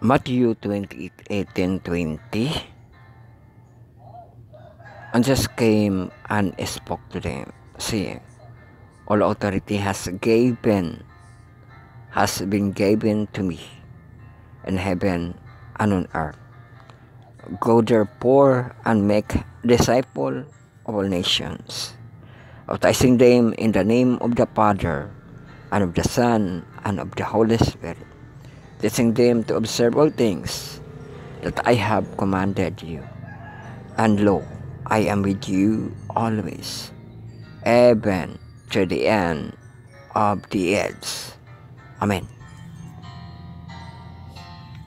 Matthew 28:18-20. And Jesus came and spoke to them, saying, all authority has been given to me in heaven and on earth. Go therefore and make disciples of all nations, baptizing them in the name of the Father, and of the Son, and of the Holy Spirit, teaching them to observe all things that I have commanded you. And lo, I am with you always, even to the end of the age. Amen.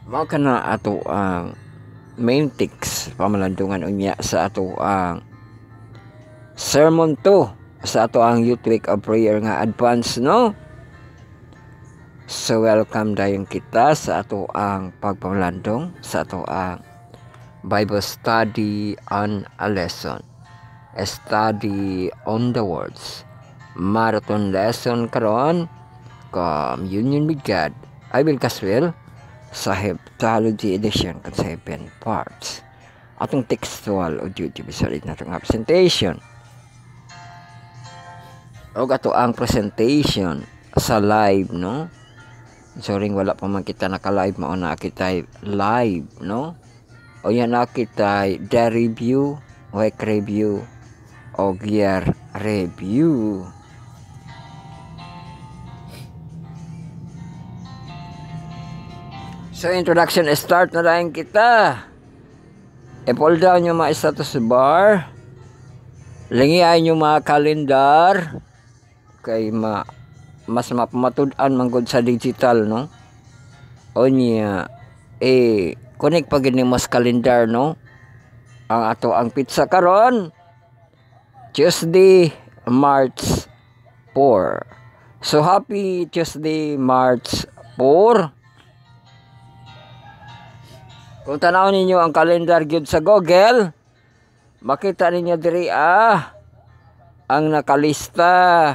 Mao kana ato ang main text pamalandungan unya sa ato ang sermon 2 sa ato ang youth week of prayer nga advance, no? So welcome dayon kita sa ato ang pagpamalandong sa ato ang Bible study on a lesson, a study on the words, marathon lesson karon, communion with God. I will Caswell sa Heptology edition kan 7 parts. Atong textual audio episode na itong presentation. O ato ang presentation sa live, no? Sorry, wala pa man kita naka-live, mauna kita live, no? O yan na kita the review, week review, o year review. So introduction start na rin kita. I-pull down yung mga status bar. Lingian yung mga kalendar. Kay mas mapamatudan manggod sa digital, no? O niya, connect pag ni mas kalendar, no? Ang ato ang pizza karon Tuesday, March 4. So happy Tuesday, March 4. Kung tanaw ninyo ang kalendar gyud sa Google, makita ninyo diri ang nakalista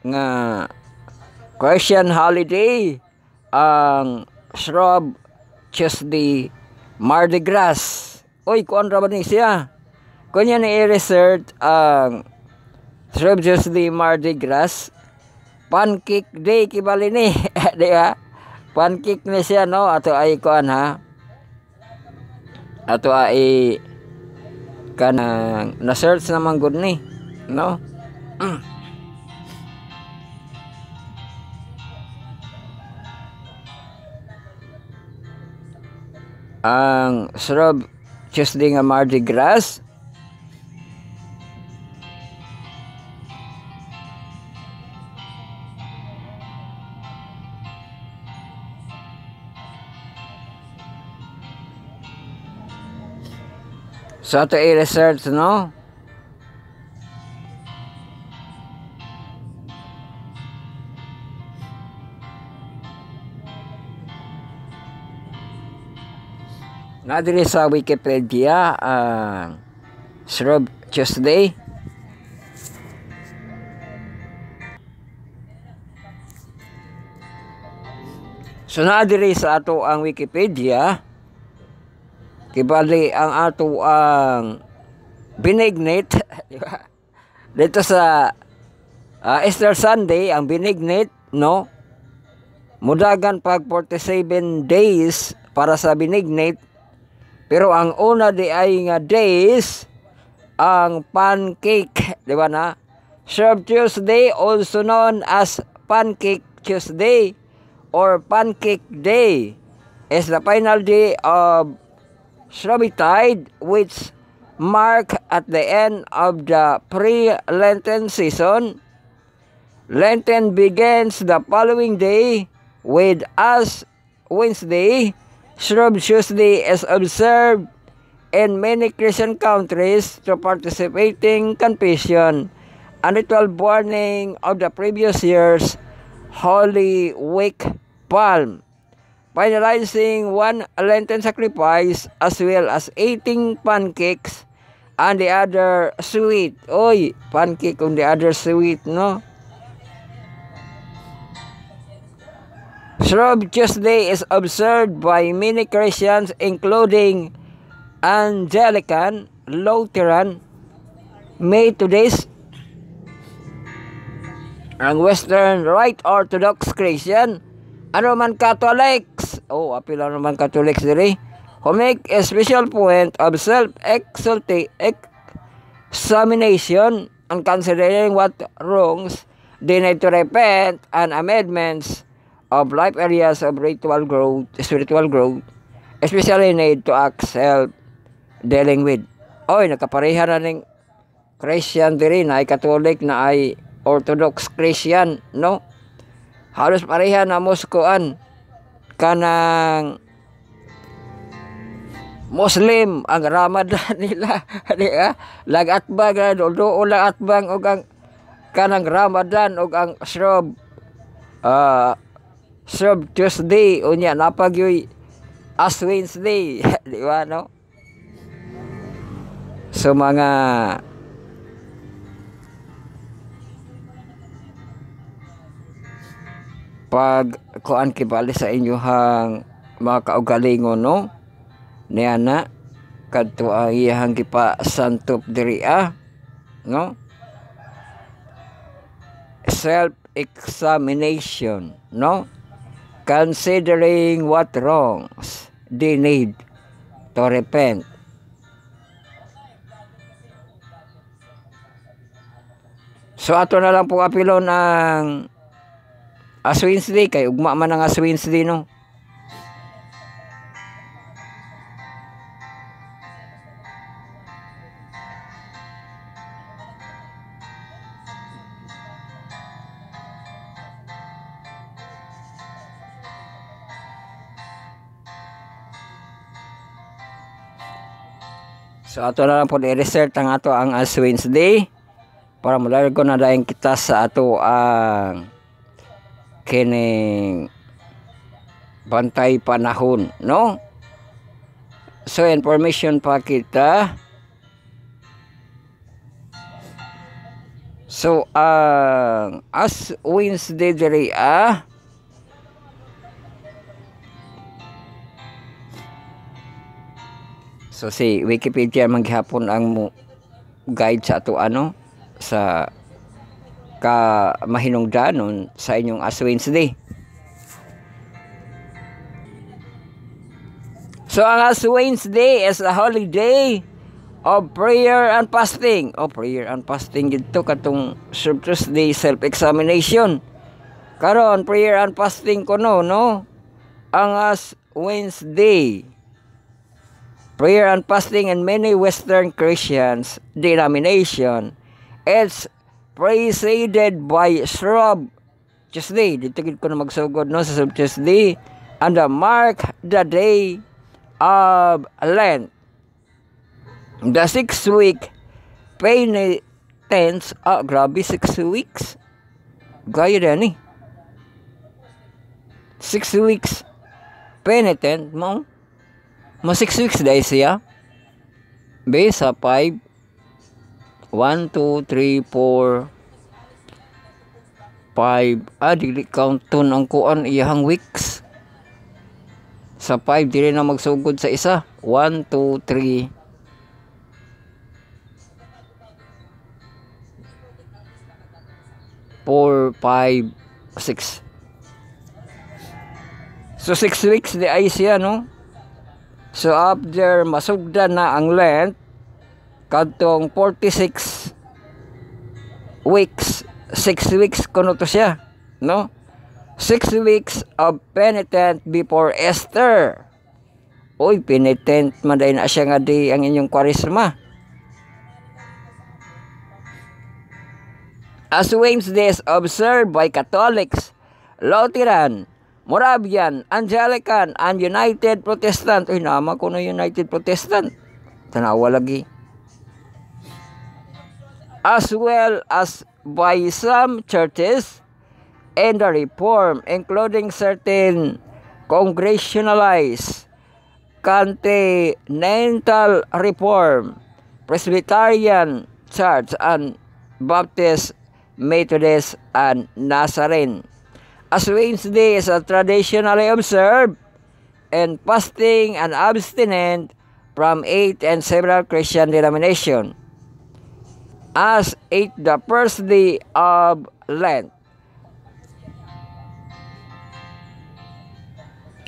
nga Christian holiday, ang Shrub Tuesday, Mardi Gras. Oy, kuan ra ba ni siya? Kunya ni i-research ang Shrub Tuesday, Mardi Gras, Pancake Day kibali ni, di ba? Pancake ni siya, no? Ato ay kuan ha. Ato ay kanang na-search naman good ni, no? Ang Shrub Tuesday nga Mardi Gras sa ato i-research, no? Nadiri sa Wikipedia ang Shrub Tuesday. So nadiri sa ato ang Wikipedia, kibali ang ato ang binignit, di ba? Dito sa Easter Sunday, ang binignit, no? Mudagan pag 47 days para sa binignit. Pero ang una di ay nga days ang pancake, di ba na? Shrub Tuesday, also known as Pancake Tuesday or Pancake Day, is the final day of Shrubitide, which mark at the end of the pre-Lenten season. Lenten begins the following day with Ash Wednesday. Shrub Tuesday is observed in many Christian countries to participating confession and ritual burning of the previous year's Holy Week palm, finalizing one Lenten sacrifice as well as eating pancakes and the other sweet. Oy, pancake and the other sweet, no? Shrub Tuesday is observed by many Christians including Anglican, Lutheran, Methodist, ang Western Rite Orthodox Christian, and Roman Catholics. Oh, apil ang Roman Catholics diri. Who make a special point of self-examination and considering what wrongs they need to repent and amendments of life areas of spiritual growth, especially need to act self-dealing with. Oy, nakapareha na ning Christian diri na ay Catholic na ay Orthodox Christian, no? Halos pareha na muskuan kanang Muslim ang Ramadan nila. Lagatbang do lagatbang og ang kanang Ramadan og ang Shrub Tuesday unya napagyoy Ash Wednesday. Di ba, no? So mga pag kuan kibali sa inyohang mga kaugalingon, no? Niya na kadto ang iyahang gipa santop diri no? Self-examination, no? Considering what wrongs they need to repent. So ato na lang po apilon ang Ash Wednesday kay ugma man ang Ash Wednesday, no? So ato na lang po i-research ang ato ang Ash Wednesday para malargo na dayon kita sa ato ang kining bantay panahon, no? So information pa kita. So ang Ash Wednesday diri so si Wikipedia maghapon ang guide sa ato sa mahinungdanon sa inyong Ash Wednesday. So ang Ash Wednesday is a holiday of prayer and fasting. Prayer and fasting dito katong Shrub Tuesday self-examination. Karon prayer and fasting kuno, no? Ang Ash Wednesday. Prayer and fasting in many Western Christians denomination. It's preceded by Shrub Tuesday. Dito ko na magsugod, no, sa Shrub Tuesday. And mark the day of Lent. The 6-week penitence. Grabe, 6 weeks. Gaya din 6 weeks penitent mo. 6 weeks dahil siya. Base sa 5. 1, 2, 3, 4, 5. Dili counton ang kuan iyahang weeks. Sa 5 dili na magsugod sa isa. 1, 2, 3, 4, 5, 6. So 6 weeks di ay siya, no? So after masugdan na ang Lent, kadtong 46 weeks, 6 weeks kuno to siya, no? 6 weeks of penitent before Easter. Oy, penitent man dahil na siya nga di ang inyong kwarisma. Ash Wednesday is observed by Catholics, Lutheran, Moravian, Anglican, and United Protestant. Uy, nama ko na United Protestant. Tanawa lagi. As well as by some churches in the Reform, including certain Congregationalized, Continental Reform, Presbyterian Church, and Baptist, Methodist, and Nazarene. As Wednesday is a traditionally observed and fasting and abstinent from 8 and several Christian denominations. As 8 the first day of Lent.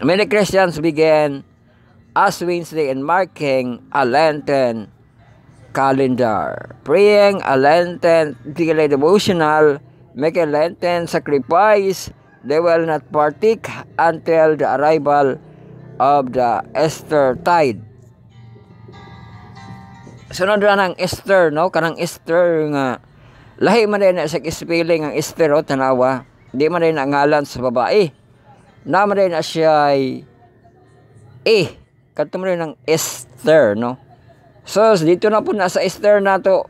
Many Christians began Ash Wednesday in marking a Lenten calendar, praying a Lenten daily devotional, make a Lenten sacrifice. They will not partake until the arrival of the Easter tide. Sunod na ng Easter, no? Kanang Easter nga lahi man din sa spelling ang Easter o tanawa. Di man din ang ngalan sa babae. Naman din na siya ay kanto mo rin ng Easter, no? So, dito na po nasa Easter na to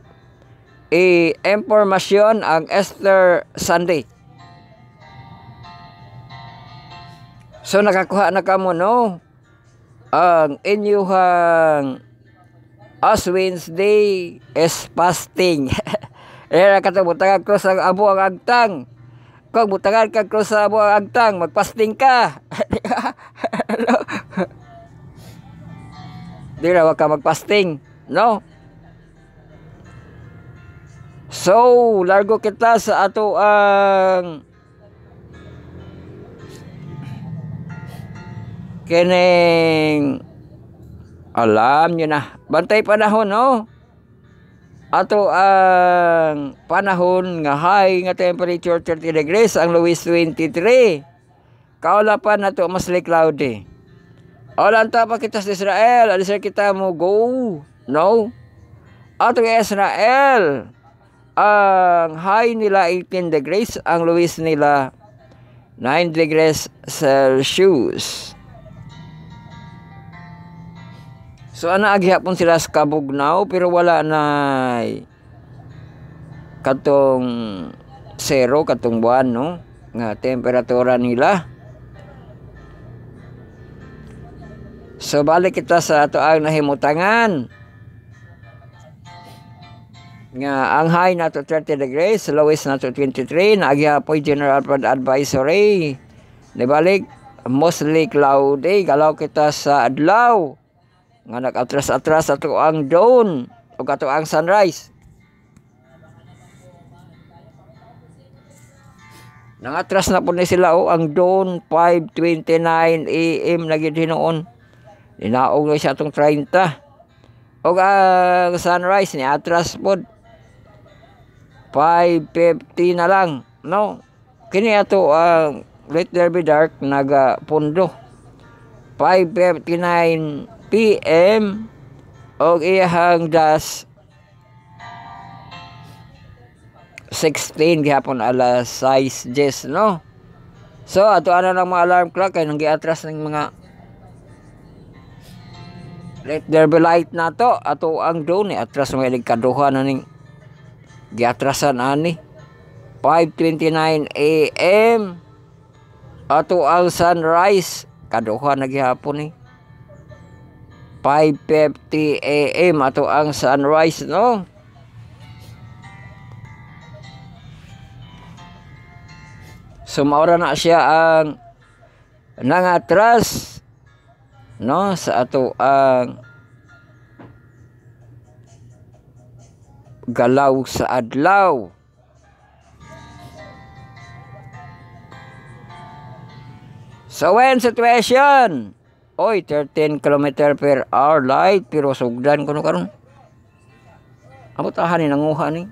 impormasyon ang Easter Sunday. So, nakakuha na ka mo, no? Ang inyuhang Ash Wednesday is fasting. Era ka ito, butagan ko sa abo ang agtang. Kung butagan ka ko sa abo ang agtang, magpasting ka. Di na wag ka magpasting, no? So, largo kita sa ato ang kining alam nyo na. Bantay panahon, no? Ato ang panahon nga high nga temperature 30 degrees, ang lowest 23. Kaulapan na to mostly cloudy. Olan ta pa kita sa Israel, alisar kita mo go, no? Ato Israel, ang high nila 18 degrees, ang lowest nila 9 degrees Celsius. So, ana aghihapon sila sa Kabugnaw, pero wala na katong zero, katong buwan, no? Nga temperatura nila. So, balik kita sa ato ang nahimutangan. Nga, ang high na to 30 degrees, lowest na to 23, naagihapoy General Flood Advisory. Nibalik, mostly cloudy, galaw kita sa adlaw. Nga nag-atras-atras ato ang dawn o ato ang sunrise. Nangatras na po ni sila ang dawn 5:29 AM lagi din noon. Dinaog na siya itong 30. O ang sunrise ni atras po 5:50 na lang, no? Kini ato ang Let There Be Dark naga pundo 5:59 PM o iyahang das 16 gihapon alas 6:10, no? So ato ana lang mga alarm clock kay nang giatras ng mga Let There Be Light na to. Ato ang dawn ni atras mga kaduha na ning giatrasan ani 5:29 AM. Ato ang sunrise kaduha na gihapon ni 5:50 AM ato ang sunrise, no? So maura na siya ang nangatras, no, sa ato ang galaw sa adlaw. So when situation, oy 13 km per hour light pero sugdan kuno karon. Amo tahan ni nanguha ni.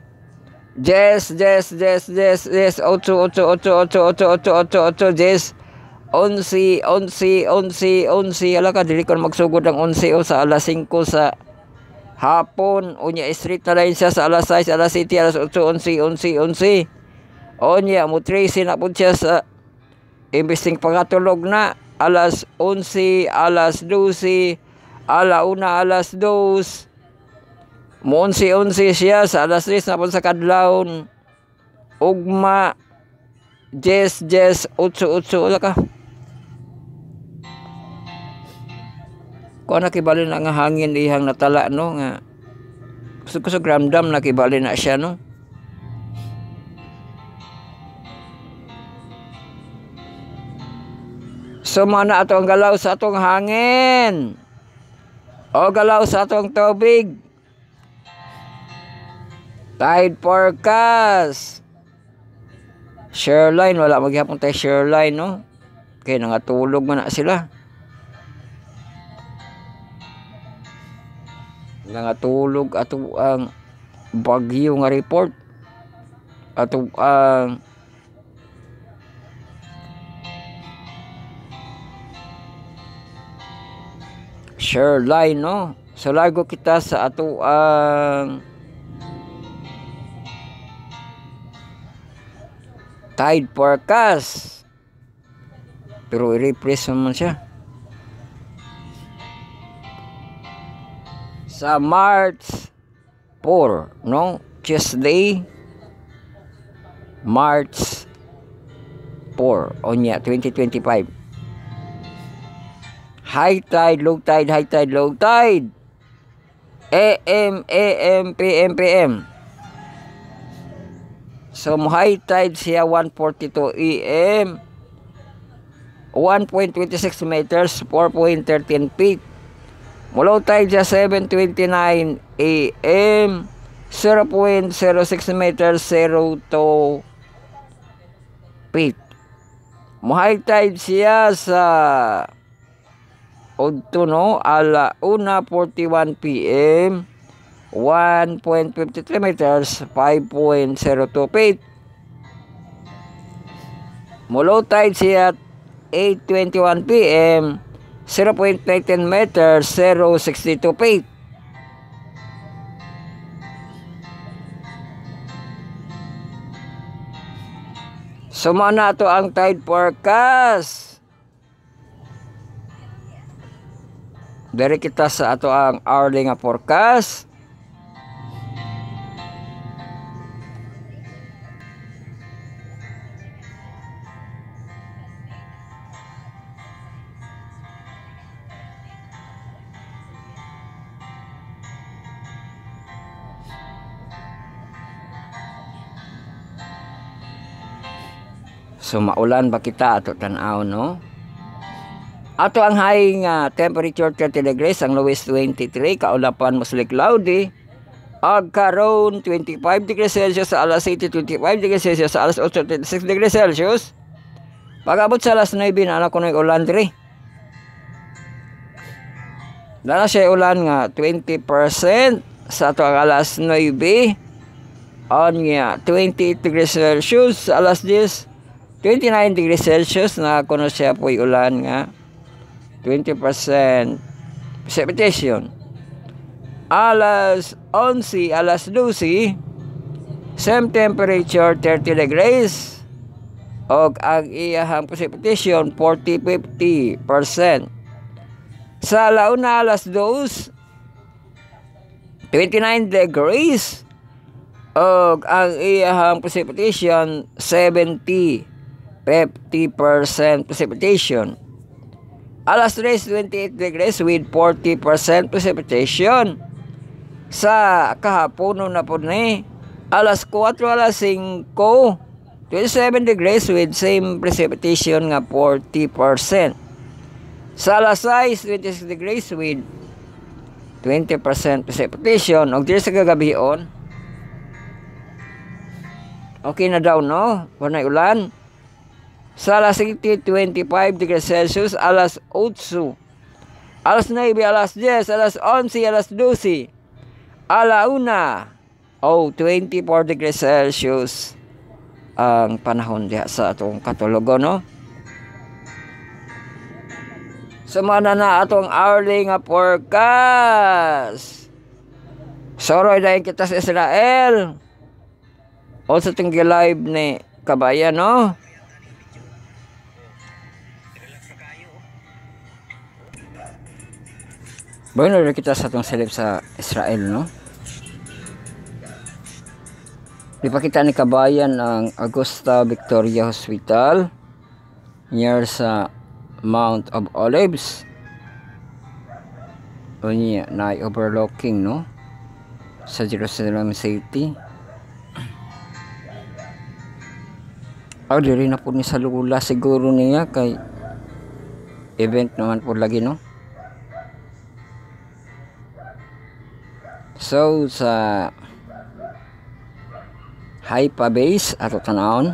Yes, 8 11 ala ka dili kon magsugod ang 11 o sa alas 5 sa hapon. Unya street na line siya sa alas 6, alas 7, alas 8, 11. Unya mo 13 na pud siya sa imbesting pagatulog na alas 11, alas 12, alauna, alas 2. Mo 11 siya sa alas 10 na po sa kadlawon. Ugma 8 wala ka. Kung nakibali na nga hangin ihang natala, no? Nga kusog ramdam nakibali na siya, no? So mana atong galaw sa atong hangin o galaw sa atong tubig. Tide forecast. Shoreline, wala maghapon tayo shoreline, no? Kaya nangatulog man na sila. Nangatulog ato ang bagyo nga report. Ato ang shoreline, no? So lago kita sa ato ang tide forecast. Pero i-refresh naman siya. Sa March 4, no? Tuesday, March 4, onya, 2025. High tide, low tide, high tide, low tide. AM, PM, PM. So, high tide siya 1:42 AM, 1.26 meters, 4.13 feet. Low tide siya 7:29 AM, 0.06 meters, 02 feet. High tide siya sa Udto, no? Ala 1:41 PM, 1.53 meters, 5.02 feet. Low tide siya 8:21 PM, 0.19 meters, 0.62 feet. Suma na to ang tide forecast. Dari kita sa ato ang hourly nga forecast. So maulan ba kita ato tan-aw, no? Ato ang high nga temperature 30 degrees, ang lowest 23, kaulapan mostly cloudy. Ag karon 25 degrees Celsius sa alas 8, 25 degrees Celsius sa alas 8, 36 degrees Celsius. Pag-abot sa alas 9 na ako ng ulan diri. Dala siya ulan nga 20% sa ato ang alas 9. On nga 28 degrees Celsius sa alas 10, 29 degrees Celsius na kuno siya po ulan nga 20% precipitation. Alas 11, alas 12, same temperature 30 degrees. Og ang iyahang precipitation 40-50%. Sa launa alas 2, 29 degrees. Og ang iyahang precipitation 50% precipitation. Alas 3, 28 degrees with 40% precipitation. Sa kahapon na po ni alas 4, alas 5, 27 degrees with same precipitation nga 40%. Sa alas 6, 26 degrees with 20% precipitation. Og diri sa kagabion, okay na daw, no? Wala ulan. Sa alas 7, 25 degrees Celsius, alas 8, alas 9, alas 10, alas 11, alas 12, ala 1, 24 degrees Celsius ang panahon diha sa atong katulogo, no? Sumana na atong hourly nga forecast. Soroy dahil kita sa Israel. O sa itong live ni Kabayan, no? Bueno, kita sa itong silip sa Israel, no? Ipakita ni Kabayan ang Augusta Victoria Hospital near sa Mount of Olives. O niya, na-overlooking, no? Sa Jerusalem City. Diri na po ni sa lula siguro niya kay event naman po lagi, no? So sa Haifa base ato tanawon,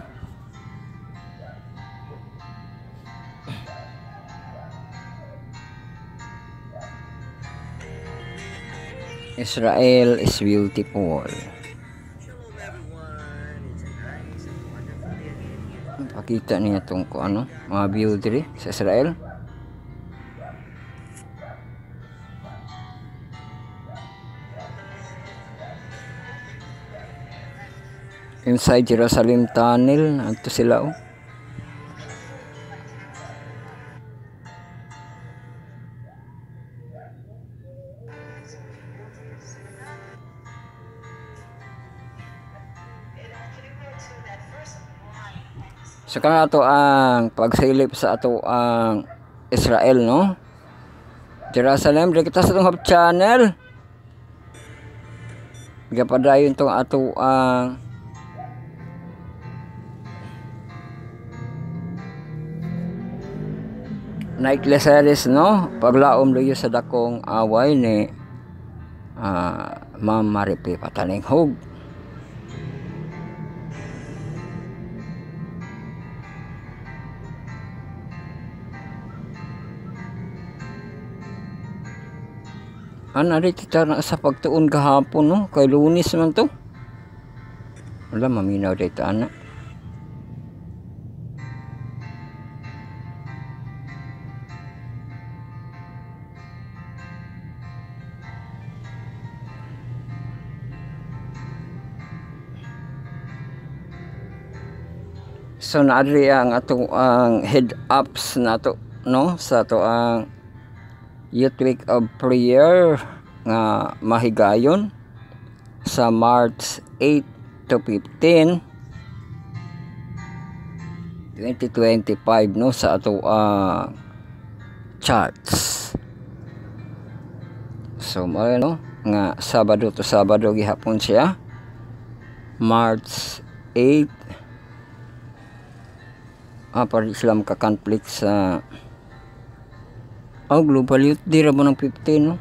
Israel is beautiful. Pakita niya itong ano, mga view diri sa Israel. Inside Jerusalem Tunnel, ato sila oh. So kana ato ang pagsilip sa ato ang Israel, no? Jerusalem, dili kita sa itong Hub Channel. Gapadayon itong ato ang nightly series, no? Paglaom luyo sa dakong away ni Ma'am Maripi Patalinghog. Ano kita na sa pagtuon kahapon, no? Kay Lunes man to. Wala maminaw dito anak. So naadri ang ato ang head ups na to, no? Sa to ang Youth Week of Prayer nga mahigayon sa March 8 to 15 2025, no? Sa ato charts. So no, nga Sabado to Sabado gihapon siya, March 8. Para sila makakonflict sa global youth day ra mo ng 15, no?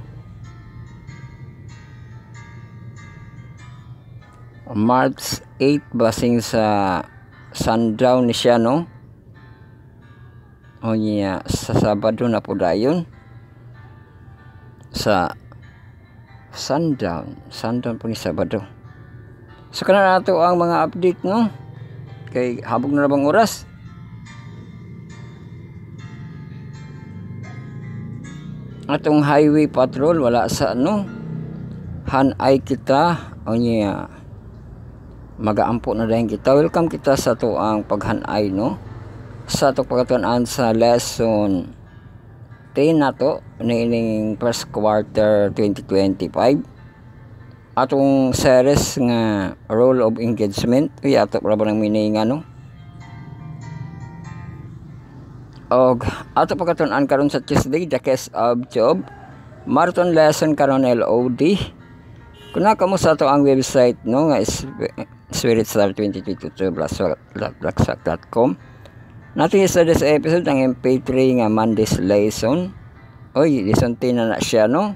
March 8 basing sa sundown ni siya, no? O niya sa Sabado na po dayon sa sundown po ni Sabado. So kana nato ang mga update, no? Kay habog na bang oras. Atong highway patrol wala sa ano, hanay kita o niya magaampo na dahil kita. Welcome kita sa to ang paghanay, no? Sa to pagkatuan sa lesson 10 na to nining first quarter 2025. Atong series nga role of engagement ato para ba ng meaning, ano? Og ato pagkatunan karon sa Tuesday, the case of Job, marathon lesson karon LOD. Kuna kamo sa ato ang website, no, nga spiritstar2022+blogspot.com. Natin sa this episode ang MP3 nga Monday's lesson. Oy, lesson 10 na siya, no?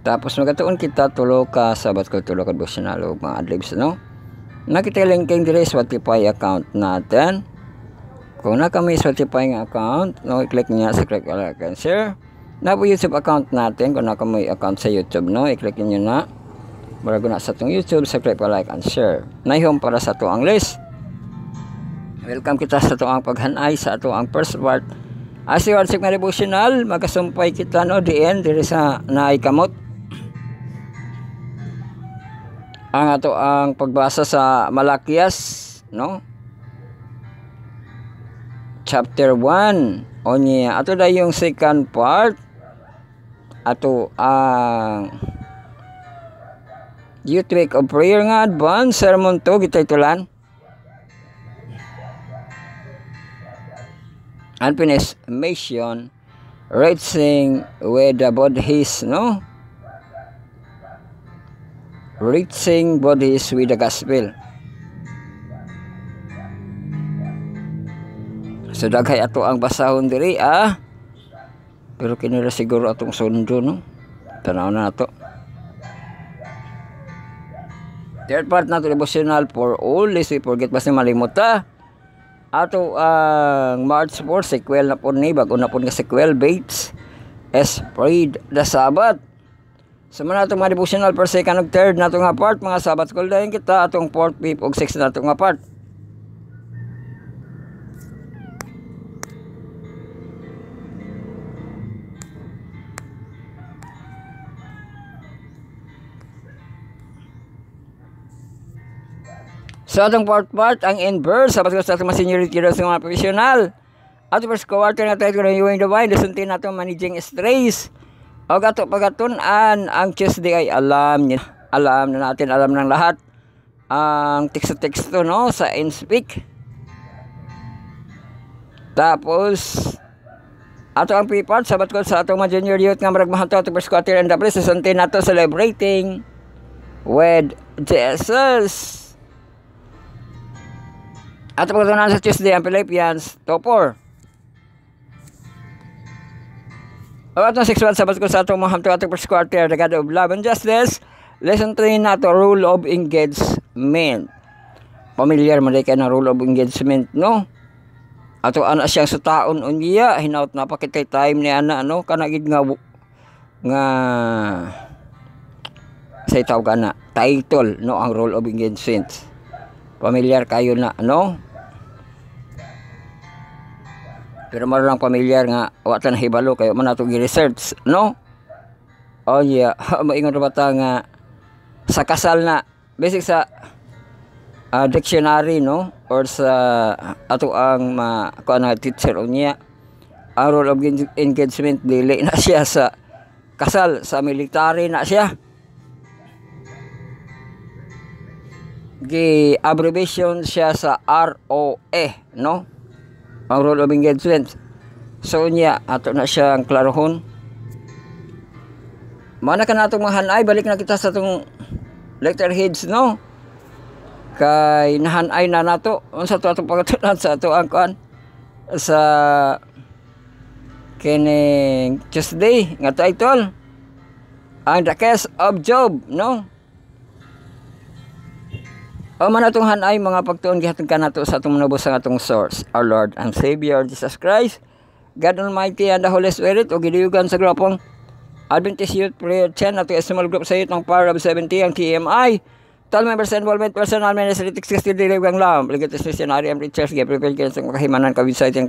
Tapos magatuon kita tulo ka sabat ko tulo ka devotional og mga adlibs, no? Nakita linking dire sa Spotify account natin. Kung na kami Spotify nga account, no, i-click niya sa click like and share. Na po YouTube account natin, kung na kami account sa YouTube, no, i-click niyo na. Bago na sa itong YouTube, subscribe, like and share. Nahihom para sa ito ang list. Welcome kita sa ito ang paghanay sa ito ang first part. As you are sick na devotional, magkasumpay kita, no, the end, diri sa naikamot. Ang ito ang pagbasa sa Malakias, no? Chapter 1. O niya, ato na yung second part. Ato ang Youth Week of Prayer nga advance sermon to gititulan. Unfinished mission, reaching with the bodies, no? Reaching bodies with the gospel. So daghay ato ang basahon diri, Pero kinira siguro atong sundo, no? Tanaw na to. Third part na to, devotional for all. Lest we forget, basta malimot ta. Ato ang March 4, sequel na po ni. Bago na po nga sequel, Bates. Spread the Sabbath. So man atong mga devotional per second ug third na to nga part. Mga Sabbath call dayon kita. Atong 4th, 5th ug 6th na to nga part. So atong fourth part, ang inverse, sabat ko sa atong seniority sa mga professional. Ato first quarter na tayo kung yung divine, lesson 10 na itong managing stress. O gato pagatunan, ang Tuesday ay alam na natin, alam ng lahat. Ang teksto-teksto, no, sa InSpeak. Tapos, ato ang pre-part, sabat ko sa atong mga junior youth nga marag mahanto, ato first quarter and the lesson 10 na ito, celebrating with Jesus. At pagkatunan sa Tuesday ang Philippians 2:4. O atong 6:1 sabat ko sa atong mahamto atong first quarter, the God of love and justice. Lesson 3 na to, rule of engagement. Familiar man kay na rule of engagement, no? Ato ana siyang sutaon unya, hinaut na pa kitay time ni ana, no? Kanagid nga say tawag na title, no, ang rule of engagement. Familiar kayo na, no? Pero maroon lang familiar nga wala na hibalo kayo man nato gi-research, no? Oh yeah, maingon ra bata nga sa kasal na basic sa dictionary, no, or sa ato ang kuan nga teacher unya, ang rule of engagement dili na siya sa kasal, sa military na siya. Abbreviation siya sa ROE, no? Ang rule of engagement. So niya ato na siya ang klarohon. Mana ka natong mahanay, balik na kita sa tong letterheads, no? Kay nahanay na nato unsa to atong pagatunan sa ato ang kuan sa kining Tuesday nga title, ang The Case of Job, no? O man atong hanay mga pagtuon gihatod ka nato sa atong manubos sa atong source, our Lord and Savior Jesus Christ, God Almighty and the Holy Spirit, o gidiyugan sa grupong Adventist Youth Prayer Chain, ato small group sa youth ng Power of 70, ang TMI, 12 members involvement, personal ministry, 60 diligang lang, Legatus Missionary and Preachers, prepare kayo sa makahimanan ka website yan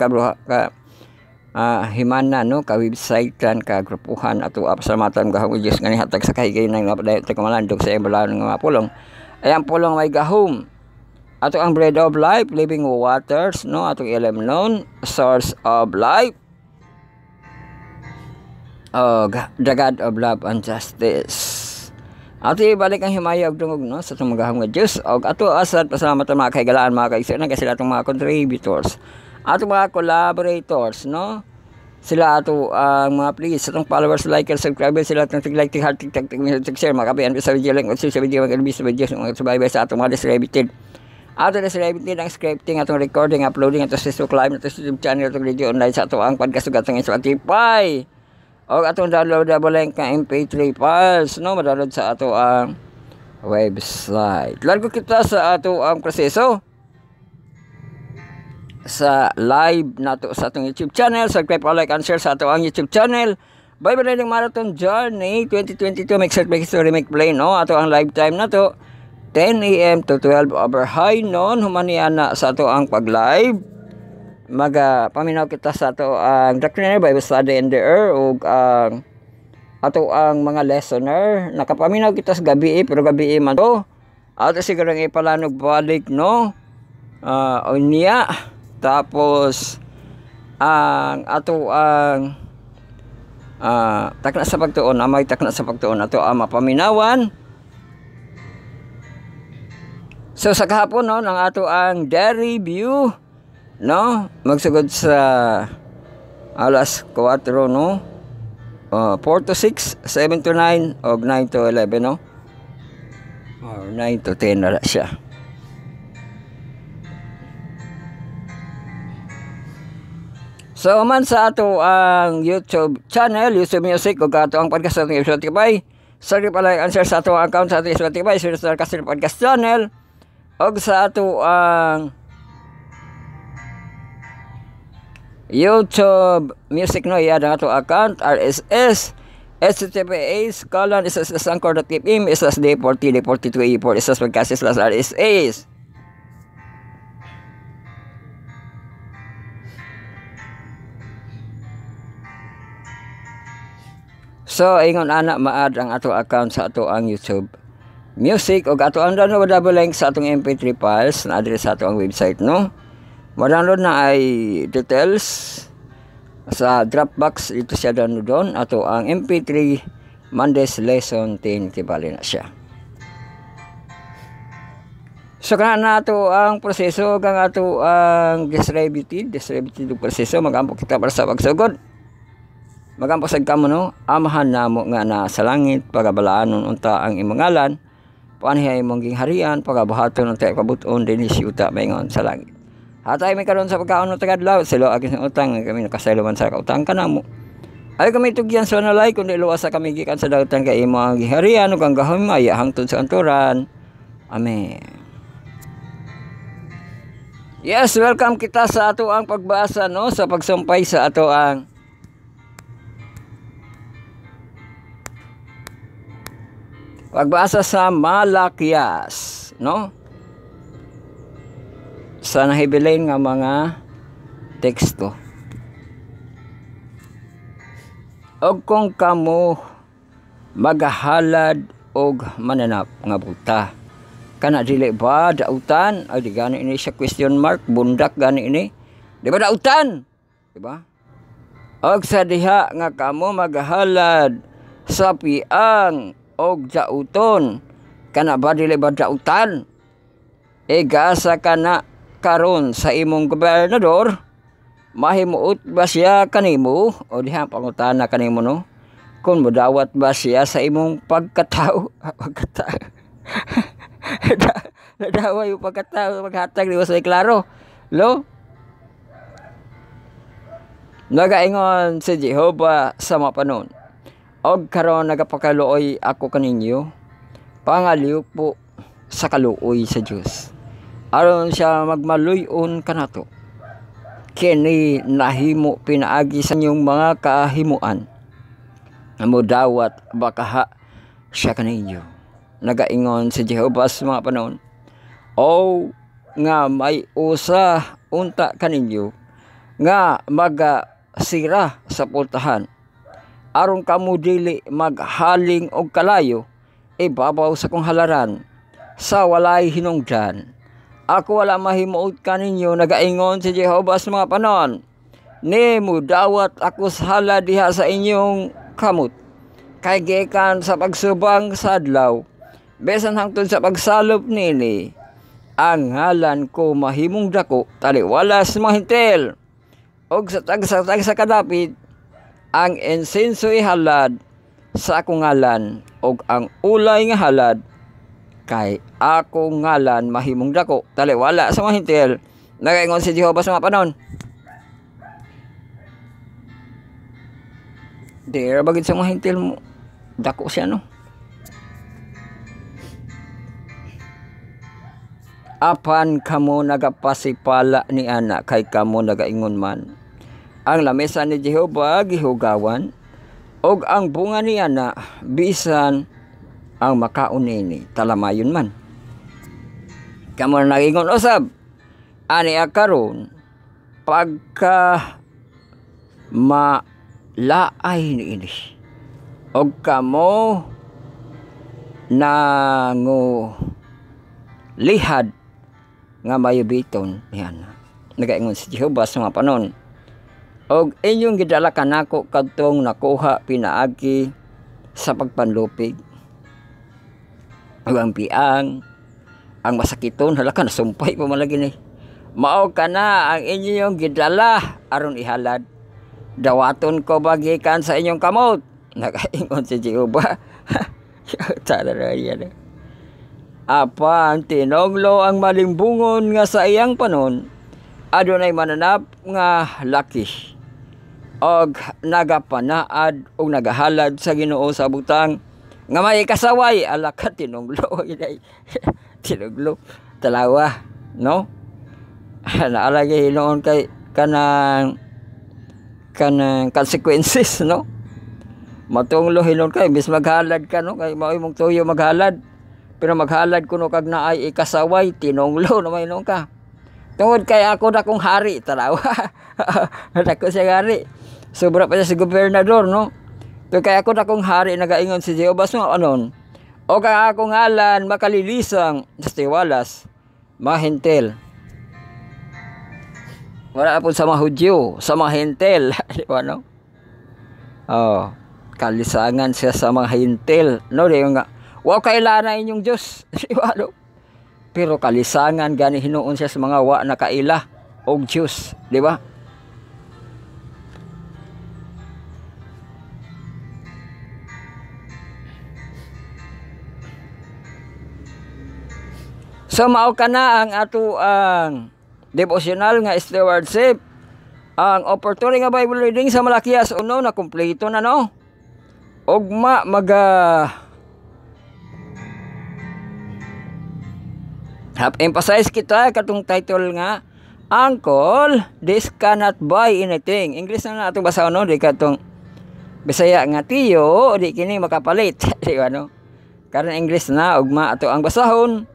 himana, no, ka website yan ka grupuhan ato pasalamatan gahong Diyos nga nihatag sa kahigay ng napadayon tayo kumalandog sa imbalaan ng mga pulong. Ayan pulong may gahom. Ato ang bread of life, living waters, no, atong ilam noon, source of life. The God of love and justice. Ato ibalik ang himaya og dungog, no, sa itong magahom nga Diyos. O ato asad pasalamat ang mga kaigalaan, mga kaigsoon, kasi atong mga contributors, atong mga collaborators, no. Sila ato ang mga please, atong followers, likers, subscribers, sila atong tig-like, tig-heart, tig-share, mga kabayan sa video lang, sa video, mag-albis sa video, mga subaybay sa atong mga distributed. Ato distributed ang scripting, atong recording, uploading, atong Facebook Live, atong YouTube channel, atong video online sa ato ang podcast, atong Spotify. O atong downloadable link ng MP3 files, no, madownload sa ato ang website. Largo kita sa ato ang proseso sa live nato sa atong YouTube channel. Subscribe, like, and share sa ato ang YouTube channel. Bible Reading Marathon Journey 2022, make search, make history, make play, no. Ato ang live time na to 10 AM to 12 over high noon. Humanian na sa ato ang pag-live. Paminaw kita sa ato ang doctrine, Bible study in the air, o ato ang mga listener. Nakapaminaw kita sa gabi, pero gabi man to. Ato siguro ang ipalanog balik, no. Unya. Tapos ang ato ang takna sa pagtuon, amay takna sa pagtuon ato ang mapaminawan. So sa kahapon, no, ng ato ang day review, no, magsugod sa alas 4, no, 4 to 6, 7 to 9, o 9 to 11, no, or 9 to 10 na siya. So So man sa ato ang YouTube channel, YouTube Music, ug ato ang podcast sa ating Spotify. Sorry pala ang share sa ato ang account sa ating Spotify, share sa Castle Podcast Channel, ug sa ato ang YouTube Music no iya ang ato account RSS https://anchor.fm /d40 d42 e4 podcast/RSS. So ingon ana maad ang ato account sa ato ang YouTube Music ug ato ang downloadable link sa atong MP3 files na address sa ato ang website no. Download na ay details sa Dropbox, dito siya downloadon ato ang MP3 Mondays Lesson 10 kibali na siya. So kana na ato ang proseso kang ato ang distributed proseso magampo kita para sa pagsugod. Magampasag ka mo no, amahan na mo nga na sa langit, pagabalaanon unta ang imong ngalan, paanihay imong gingharian, pagabuhaton unta kabuton dinhi si uta maingon sa langit. Hatay may karon sa pagkaon ng tagadlaw, silo agis ng utang, kami nakasayloman sa kautang ka na mo. Ay kami tugyan sa nalay, kundi luwas sa kami gikan sa dautan ka imo ang gingharian, ug ang gahumaya hangtod sa kanturan. Amen. Yes, welcome kita sa ato ang pagbasa no, sa pagsumpay sa ato ang pagbasa sa Malakias, no? Sa nahibilin nga mga teksto. Og kung kamo magahalad og mananap nga buta, kana dili ba dautan? Ay di gani ini siya question mark, bundak gani ini. Di ba dautan? Di ba? Og sa diha nga kamo magahalad sa piang og dauton, kana ba dili ba dautan? Gasa kana karon sa imong gobernador, mahimuot ba siya kanimo o diha pangutana kanimo no, kung modawat ba siya sa imong pagkatao? Pagkatao nadawa yung pagkatao maghatag di ba sa klaro lo. Nagaingon si Jehovah sa mapanon, og karon nagapakaluoy ako kaninyo, pangaliw po sa kaluoy sa Dios, aron siya magmaluyon kanato. Kini nahimo pinaagi sa inyong mga kahimuan, amo dawat bakaha siya kaninyo. Nagaingon si Jehovah sa mga panon, o nga may usa unta kaninyo nga magasira sa pultahan, aron kamo dili maghaling og kalayo ibabaw sa kong halaran sa walay hinungdan. Ako wala mahimuot kaninyo, nagaingon si Jehovah sa mga panon, ni mudawat ako sa hala diha sa inyong kamot, kay gikan sa pagsubang sa adlaw, besan hangtod sa pagsalop nini, ang ngalan ko mahimong dako taliwala sa mga hintil, og sa tag sa kadapit ang insenso ihalad sa akong ngalan, og ang ulay nga halad kay ako ngalan mahimong dako taliwala sa mga hintil. Nagaingon si Jehovah sa mga panon. Dira bagid sa mga hintil mo dako siya no. Apan kamo nagapasipala ni ana, kay kamo nagaingon man, ang lamesa ni Jehovah gihugawan, og ang bunga ni ana bisan ang makaon nini talamayon man. Kamo nagaingon usab, ani karon pagka malaay niini, og kamo nango lihad nga mayubiton niyan. Nagaingon si Jehovah sa mga panon, og inyong gidala kanako kadtong nakuha pinaagi sa pagpanlupig, og ang piang ang masakiton halaka nasumpay pa malagi ni, mao kana ang inyong gidala aron ihalad, dawaton ko bagikan sa inyong kamot. Nagaingon si Jehovah. Tararaya. Apan tinoglo ang malimbungon nga sa iyang panon, adunay mananap nga laki, og nagapanaad og nagahalad sa Ginoo sa butang nga may kasaway ala ka tinunglo tinunglo talawa no naalagi noon kay kanang consequences no matunglo hinon kay bis maghalad ka no kay mao imong tuyo maghalad pero maghalad kuno kag naay ikasaway tinunglo na may inon ka tungod kay ako na kong hari talawa ako siya hari sobra pa siya si gobernador no to kay ako na kong hari nagaingon si Jehovah so anon o kay akong ngalan makalilisang sa tiwalas mahintel wala po sa mga Hudyo sa mga hintel di ba no oh kalisangan siya sa mga hintel no di nga wa kailangan inyong Diyos di ba no pero kalisangan gani hinuon siya sa mga wa na kaila og Diyos di ba so mao kana ang ato ang devotional nga stewardship ang opportunity nga Bible reading sa Malakias 1 na kumpleto na no ugma emphasize kita katong title nga Uncle, this cannot buy anything. English na atong basahon no di katong Bisaya nga tiyo di kini makapalit di ba no karon English na ugma ato ang basahon.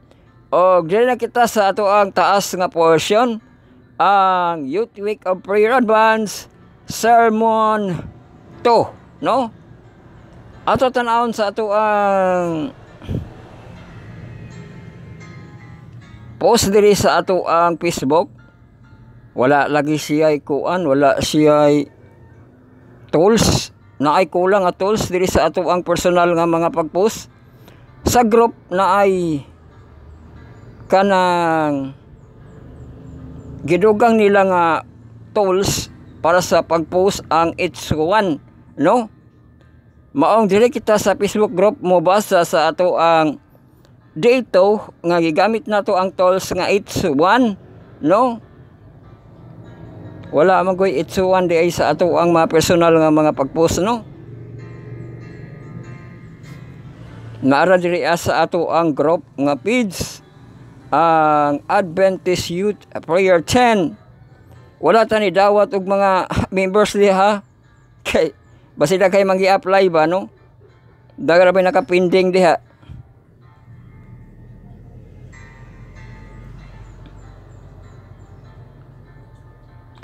O dili na kita sa ato ang taas nga portion ang Youth Week of Prayer Advance Sermon 2 no ato tan-awon sa ato ang post diri sa ato ang Facebook wala lagi siya kuan wala siya tools na ay kulang nga tools diri sa ato ang personal nga mga pag-post sa group na ay kanang gidugang nila nga tools para sa pag-post ang H1 no maong dili kita sa Facebook group mo basa sa ato ang dito nga gigamit nato ang tools nga H1 no wala man koy H1 di ay sa ato ang mga personal nga mga pag-post no naara diri sa ato ang group nga page ang Adventist Youth Prayer 10 wala ta ni dawat og mga members diha kay basi na kay mangi-apply ba no dagra ba nakapinding diha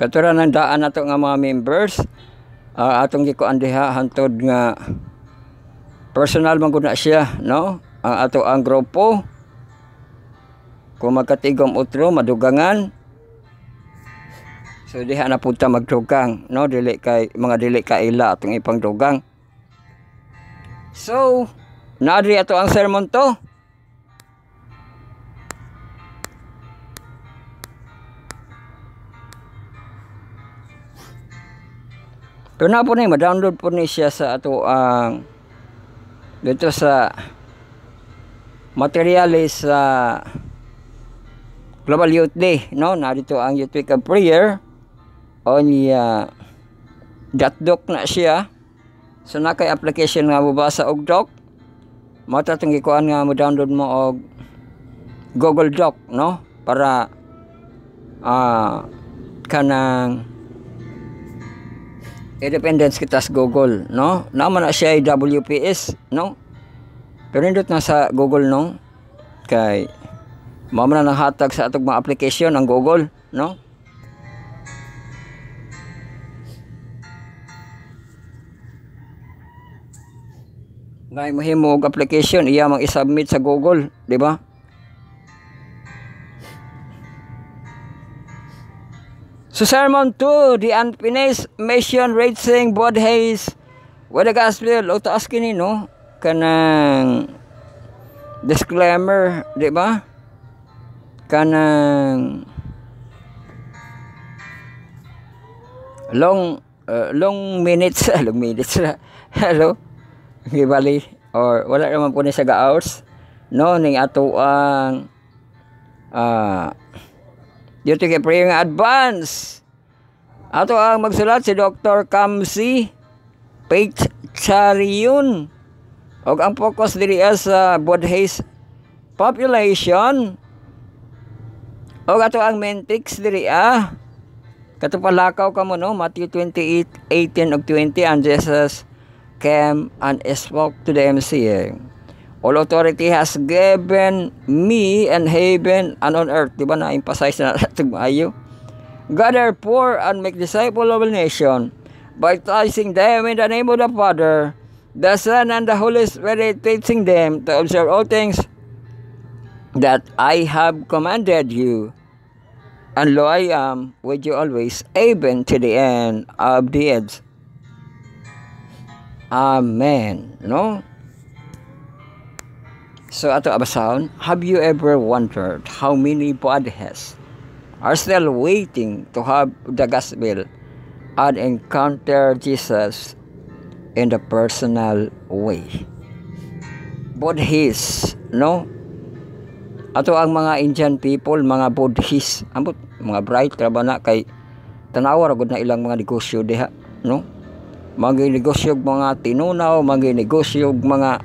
katuran ng daan nato nga mga members atong gikuan diha hantod nga personal man gud na siya no ang ato ang grupo kung magkatigom utro madugangan so diha na punta magdugang no dili kay mga dili kaila atong ipangdugang so naadri ato ang sermon to pero na po na ma-download po ni siya sa ato ang dito sa materialis sa Global Youth Day, no? Narito ang Youth Week of Prayer. Onya .doc na siya. So na kay application nga mabasa og doc. Mao ta tong gikuan nga mo download mo og Google Doc, no? Para kanang independence kita sa Google, no? Naman na siya ay WPS, no? Pero nindot na sa Google, no? Kay mao man nang hatag sa atong mga application ang Google, no? Ngay mahimo og application iya mang i-submit sa Google, di ba? So Sermon 2, the unfinished mission reaching Bodhays with the gospel. O taas kini, no? Kanang disclaimer, di ba? Kanang long minutes long minutes na hello gibali or wala naman po ni sa hours no ning ato ang dito kay prayer nga advance Ato ang magsulat si Dr. Kamsi Pechariun. O ang focus diri sa Buddhist population. O ato ang main text diri katupalakaw ka mo no, Matthew 28:18 ug 20, and Jesus came and spoke to them saying, all authority has given me in heaven and on earth. Diba na-emphasize na natin maayo? Gather poor and make disciples of all nations, baptizing them in the name of the Father, the Son, and the Holy Spirit, teaching them to observe all things that I have commanded you. And lo, I am with you always, even to the end of the age. Amen. No? So ato abasahon, have you ever wondered how many bodies are still waiting to have the gospel and encounter Jesus in the personal way? Buddhists, no? Ato ang mga Indian people, mga Buddhists, ambot mga bright traba na kay tanawa ra gud na ilang mga negosyo diha, no? Mga negosyo mga tinunaw, mga negosyo mga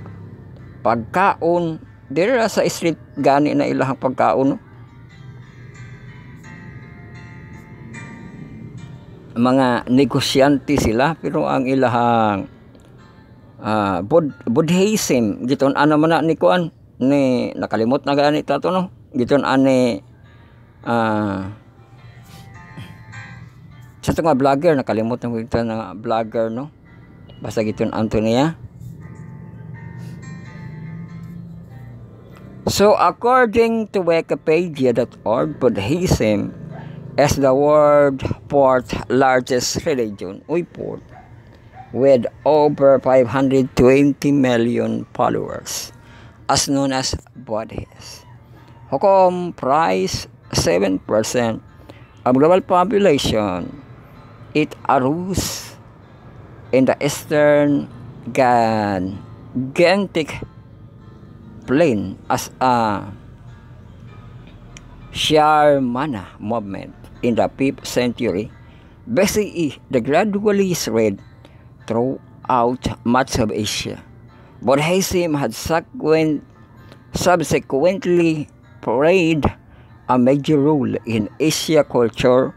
pagkaon diri sa street gani na ilahang pagkaon, no? Mga negosyante sila pero ang ilahang Buddhism giton ano man na ni kuan ni nakalimot na gani tato, no? Giton ani sa mga vlogger nakalimot na giton na vlogger, no? Basta giton Antonia. So according to Wikipedia.org, Buddhism is the world's fourth largest religion, with over 520 million followers, as known as Buddhists, who comprise 7% of global population. It arose in the eastern Gangetic Plain as a Shramana movement in the 5th century BCE. They gradually spread throughout much of Asia. Buddhism had subsequently played a major role in Asia culture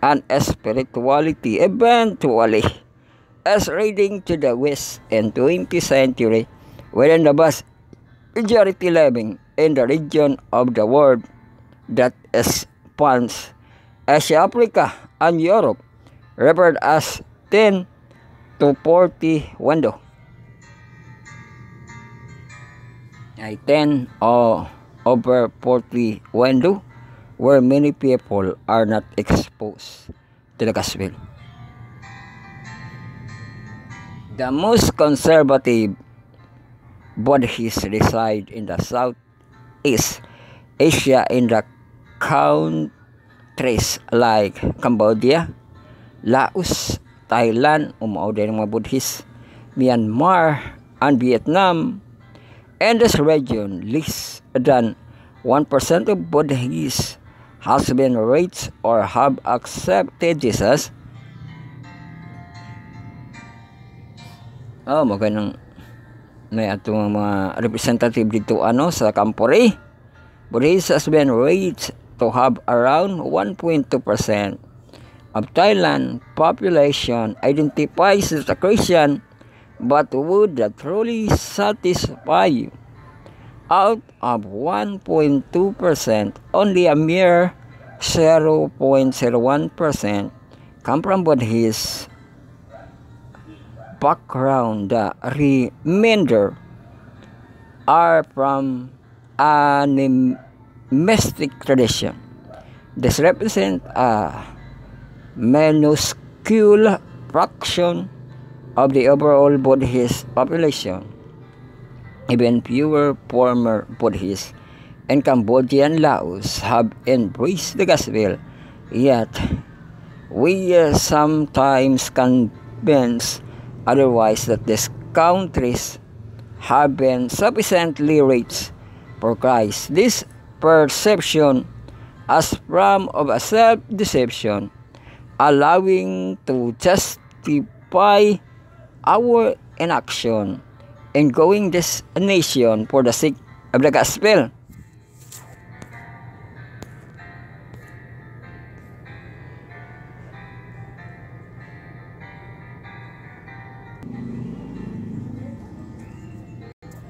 and spirituality, eventually spreading to the West in 20th century, wherein the vast majority living in the region of the world that spans Asia, Africa, and Europe, referred as 10 to 40 window. 10 over 40 window, where many people are not exposed to the gospel. The most conservative Buddhists reside in the Southeast Asia in the countries like Cambodia, Laos, Thailand, umao din mga Buddhists, Myanmar, and Vietnam. In this region, less than 1% of Buddhists has been reached or have accepted Jesus. Magandang may atong mga representative dito sa Kampore. Buddhists has been reached to have around 1.2% of Thailand population identifies as a Christian, but would that truly satisfy you? Out of 1.2%, only a mere 0.01% come from Buddhist background. The remainder are from animistic tradition. This represents a minuscule fraction of the overall Buddhist population. Even fewer former Buddhists in Cambodia and Laos have embraced the gospel, yet we sometimes convince otherwise that these countries have been sufficiently rich for Christ. This perception, as from of a self-deception, allowing to justify our inaction in going this nation for the sake of the gospel.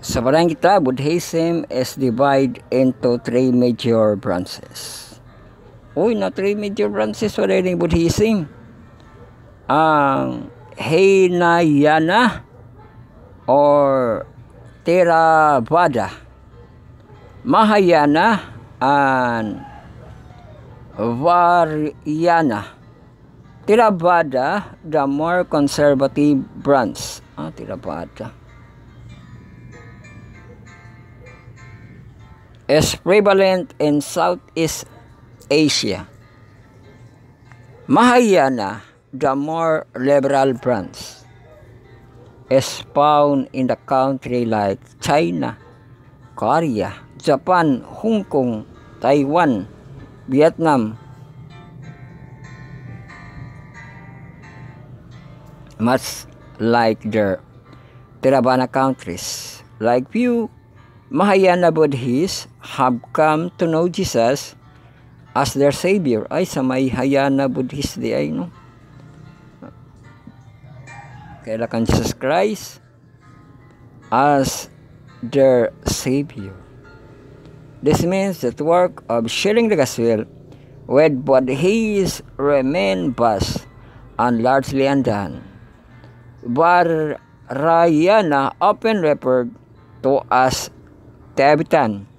Sa barang kita, Buddhism is divided into 3 major branches. Uy, na 3 major branches wala rin Buddhism. Ang Hinayana or Theravada, Mahayana, and Vajrayana. Theravada, the more conservative branch. Theravada is prevalent in Southeast Asia. Mahayana, the more liberal branch, is found in the country like China, Korea, Japan, Hong Kong, Taiwan, Vietnam, much like their Theravada countries. Like few Mahayana Buddhists have come to know Jesus as their Savior. Ay, sa Mahayana Buddhist di ay, no? Kailangan Jesus Christ as their Savior. This means that the work of sharing the gospel with Buddhists remain vast and largely undone. Vajrayana, often referred to as Tibetan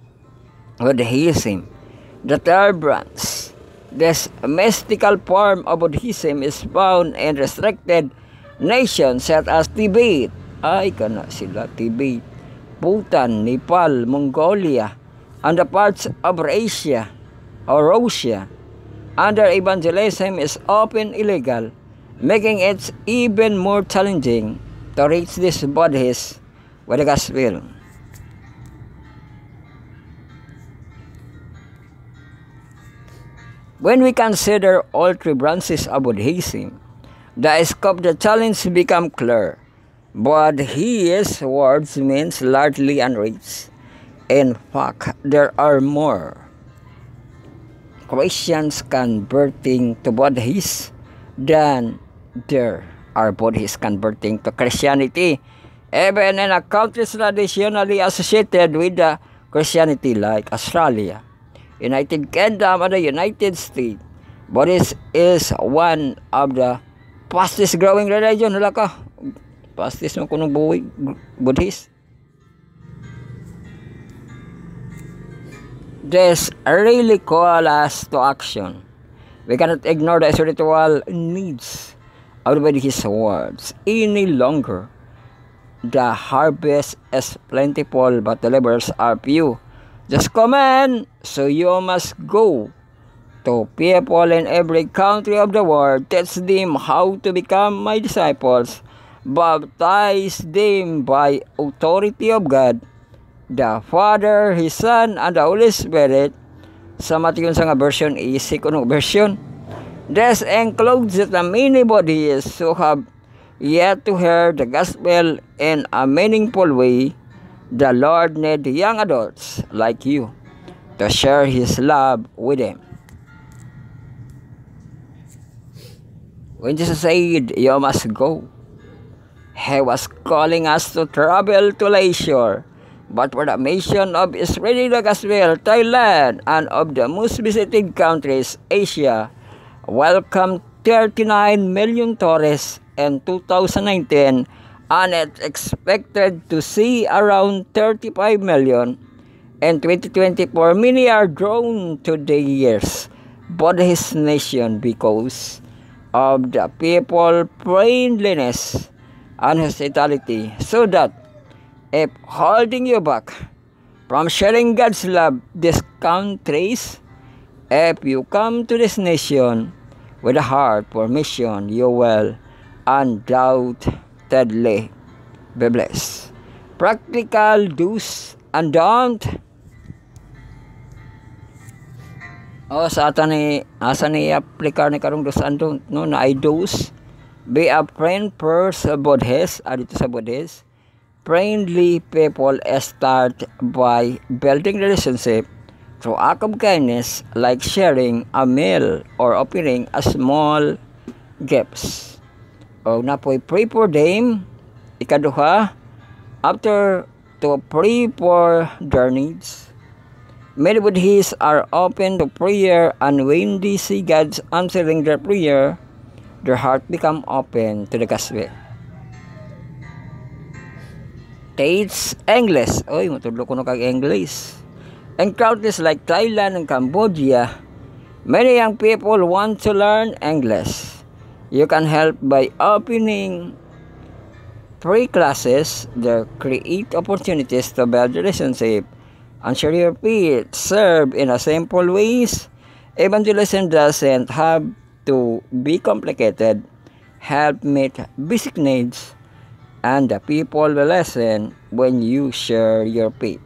Buddhism, the third branch. This mystical form of Buddhism is found in restricted nations such as Tibet. Ay, kana sila, Tibet, Bhutan, Nepal, Mongolia, and the parts of Asia or Russia. Under evangelism is often illegal, making it even more challenging to reach these Buddhists with the gospel. When we consider all 3 branches of Buddhism, the scope of the challenge becomes clear. Buddhist words means largely unreached. In fact, there are more Christians converting to Buddhists than there are Buddhists converting to Christianity, even in a country traditionally associated with the Christianity like Australia, United Kingdom, and the United States. Buddhism is one of the fastest growing religion. Hala ka, fastest mo kunong buhay, Buddhist. This really calls us to action. We cannot ignore the spiritual needs of Buddhist words any longer. The harvest is plentiful, but the laborers are few. Just command, so you must go to people in every country of the world, teach them how to become my disciples, baptize them by authority of God, the Father, His Son, and the Holy Spirit. Sa matiyon sa nga version, isik unong version. This includes the many Buddhists who have yet to hear the gospel in a meaningful way. The Lord needs young adults like you to share His love with them. When Jesus said, you must go, He was calling us to travel to leisure, but for the mission of spreading the gospel, Thailand, and of the most visited countries, Asia, welcomed 39 million tourists in 2019, and it's expected to see around 35 million in 2024. Many are drawn to the year's Buddhist nation because of the people friendliness and hospitality, so that if holding you back from sharing God's love these countries, if you come to this nation with a heart for mission, you will undoubtedly be blessed. Practical do's and don't. O sa ata ni asa ni aplikar ni karong dos andon no na ay dos. Be a friend first sa Buddhist, dito sa Buddhist. Friendly people start by building relationship through act of kindness like sharing a meal or offering a small gifts. O napoy pray for them. Ikaduha, after to pray for their needs. Many Buddhists are open to prayer, and when they see God's answering their prayer, their heart become open to the gospel. States English. Oy, matudlo ko no kag English. In countries like Thailand and Cambodia, many young people want to learn English. You can help by opening free classes that create opportunities to build relationship and share your faith. Serve in a simple ways. Evangelism doesn't have to be complicated. Help meet basic needs, and the people will listen when you share your faith.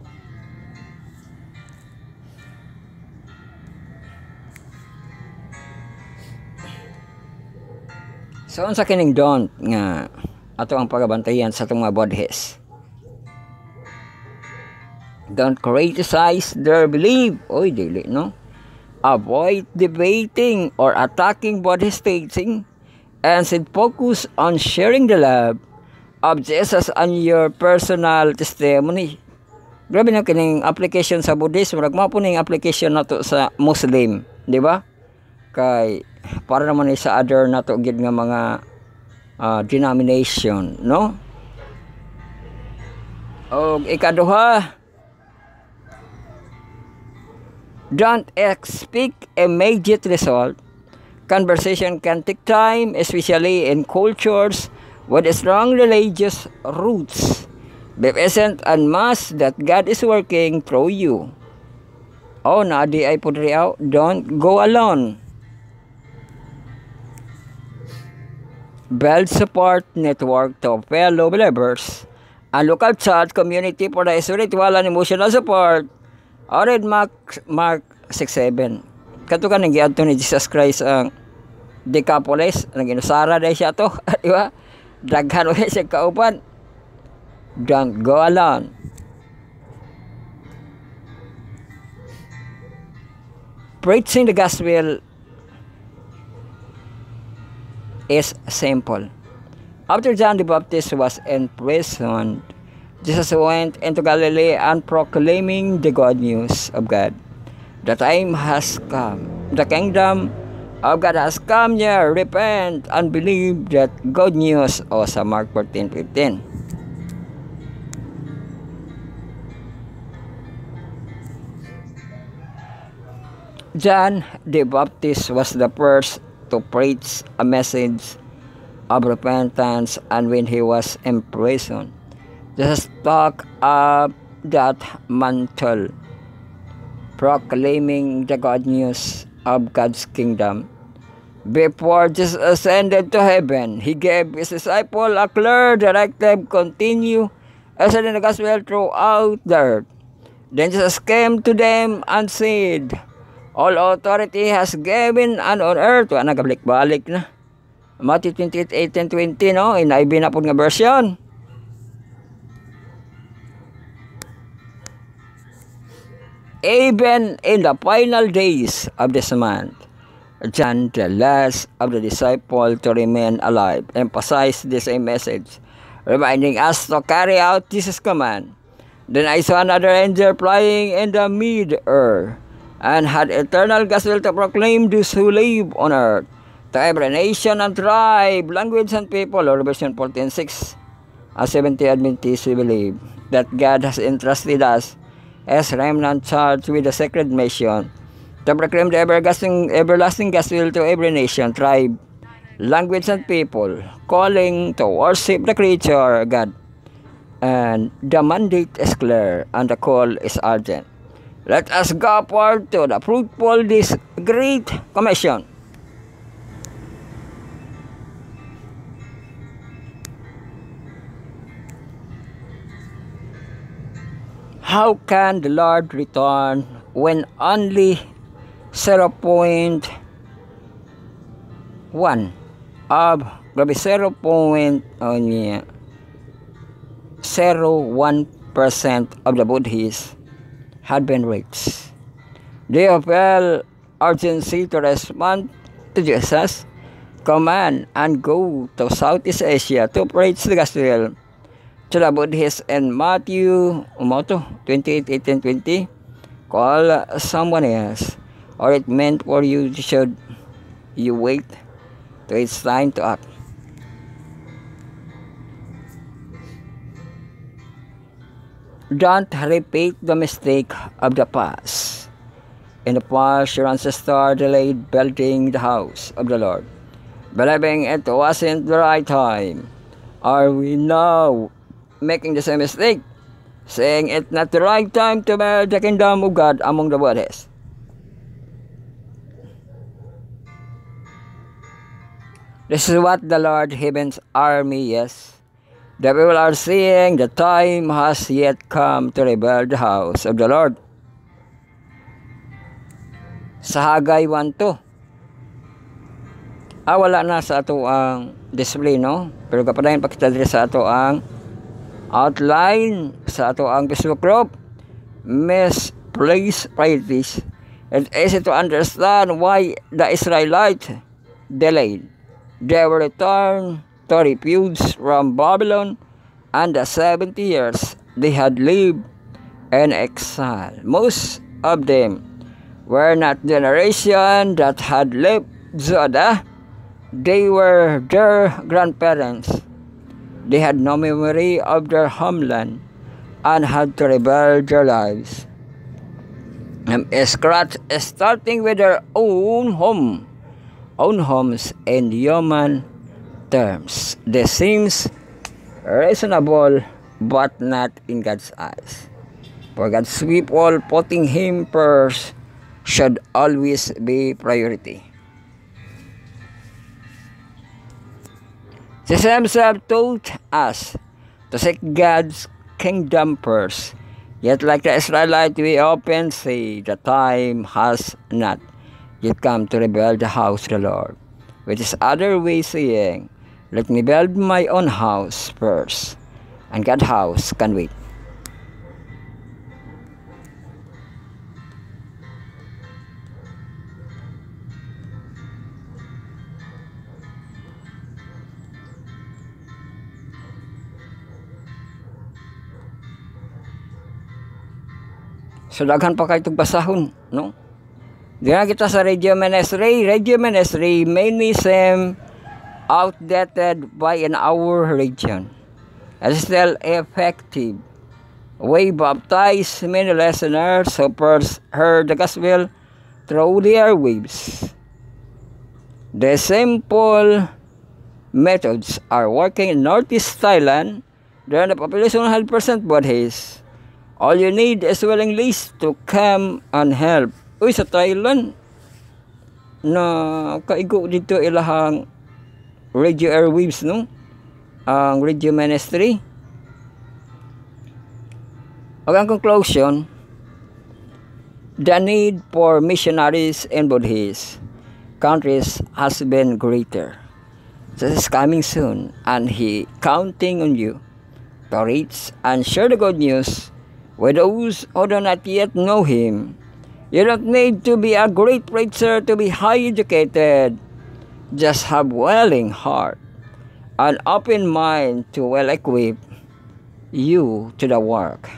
So, sa kining don't nga ato ang pagabantayan sa itong mga Buddhists. Don't criticize their belief. Oy, dili, no? Avoid debating or attacking Buddhist teaching, and instead focus on sharing the love of Jesus and your personal testimony. Grabe na kining application sa Buddhism. Murag po ning application na to sa Muslim. Di ba? Kay, para naman sa other na to gid nga mga denomination, no? O ikaduha, don't expect immediate result. Conversation can take time, especially in cultures with strong religious roots. Be present and must that God is working through you. Oh, na di ay pudriaw, don't go alone. Build support network to fellow believers and local church community for the spiritual and emotional support. Already Mark 6:7. Kato ka nang-giadto ni Jesus Christ ang Decapolis, nag-inusara dahil siya to, di ba? Daghan ulit siya kauban. Don't go alone. Preaching the gospel is simple. After John the Baptist was imprisoned, Jesus went into Galilee and proclaiming the good news of God. The time has come. The kingdom of God has come near. Repent and believe that good news. O sa Mark 14:15. John the Baptist was the first to preach a message of repentance, and when he was imprisoned, Jesus took up that mantle, proclaiming the good news of God's kingdom. Before Jesus ascended to heaven, he gave his disciples a clear directive: continue spreading the gospel throughout the earth. Then Jesus came to them and said, all authority has given and on earth. Wala nagabalik-balik na. Matthew 28:18-20, no? Inaibi na po nga version. Even in the final days of this month, John, the last of the disciples to remain alive, emphasized the same message, reminding us to carry out Jesus' command. Then I saw another angel flying in the mid-air, and had eternal gospel to proclaim those who live on earth, to every nation and tribe, language and people. Or version 14:6. As Seventh-day Adventists, we believe that God has entrusted us as remnant charged with the sacred mission to proclaim the everlasting gospel to every nation, tribe, language, and people, calling to worship the creator God. And the mandate is clear, and the call is urgent. Let us go forward to the fruitful this great commission. How can the Lord return when only 0.1 of, grabe, 0.01% of the Buddhists had been reached. They felt urgency to respond to Jesus' command and go to Southeast Asia to preach the gospel to the Buddhists in Matthew 28:18-20. Call someone else, or it meant for you should you wait till it's time to act. Don't repeat the mistake of the past. In the past, your ancestor delayed building the house of the Lord, believing it wasn't the right time. Are we now making the same mistake, saying it's not the right time to build the kingdom of God among the Buddhists? This is what the Lord Heaven's army is. The people are saying the time has yet come to rebuild the house of the Lord. Sa Hagay 1:2. Wala na sa ato ang display, no? Pero kapadayon pakita diri sa ato ang outline sa ato ang Facebook group. Misplaced priorities. It's easy to understand why the Israelites delayed. They were returned to refuge from Babylon, and the 70 years they had lived in exile. Most of them were not generation that had left Judah. They were their grandparents. They had no memory of their homeland and had to rebuild their lives. Starting with their own homes in human terms. This seems reasonable, but not in God's eyes. For God's people, putting Him first should always be priority. Jesus Himself told us to seek God's kingdom first. Yet like the Israelites, we often say the time has not yet come to rebuild the house of the Lord, which is other way saying, let me build my own house first, and God's house can wait. So daghan pa kayo itong basahon, no? Diyan kita sa Radio Ministry. Radio Ministry mainly seem outdated by in our region. It is still effective. We baptize many listeners who first heard the gospel through the airwaves. The simple methods are working in Northeast Thailand. There the population 100% Buddhist. All you need is willingness to come and help. Uy, sa Thailand, na kaigo dito ilahang radio airwaves, no? Ang Radio Ministry. Ang conclusion, the need for missionaries in Buddhist countries has been greater. This is coming soon, and He counting on you to reach and share the good news with those who do not yet know Him. You don't need to be a great preacher to be high educated. Just have willing heart, an open mind to well equip you to the work.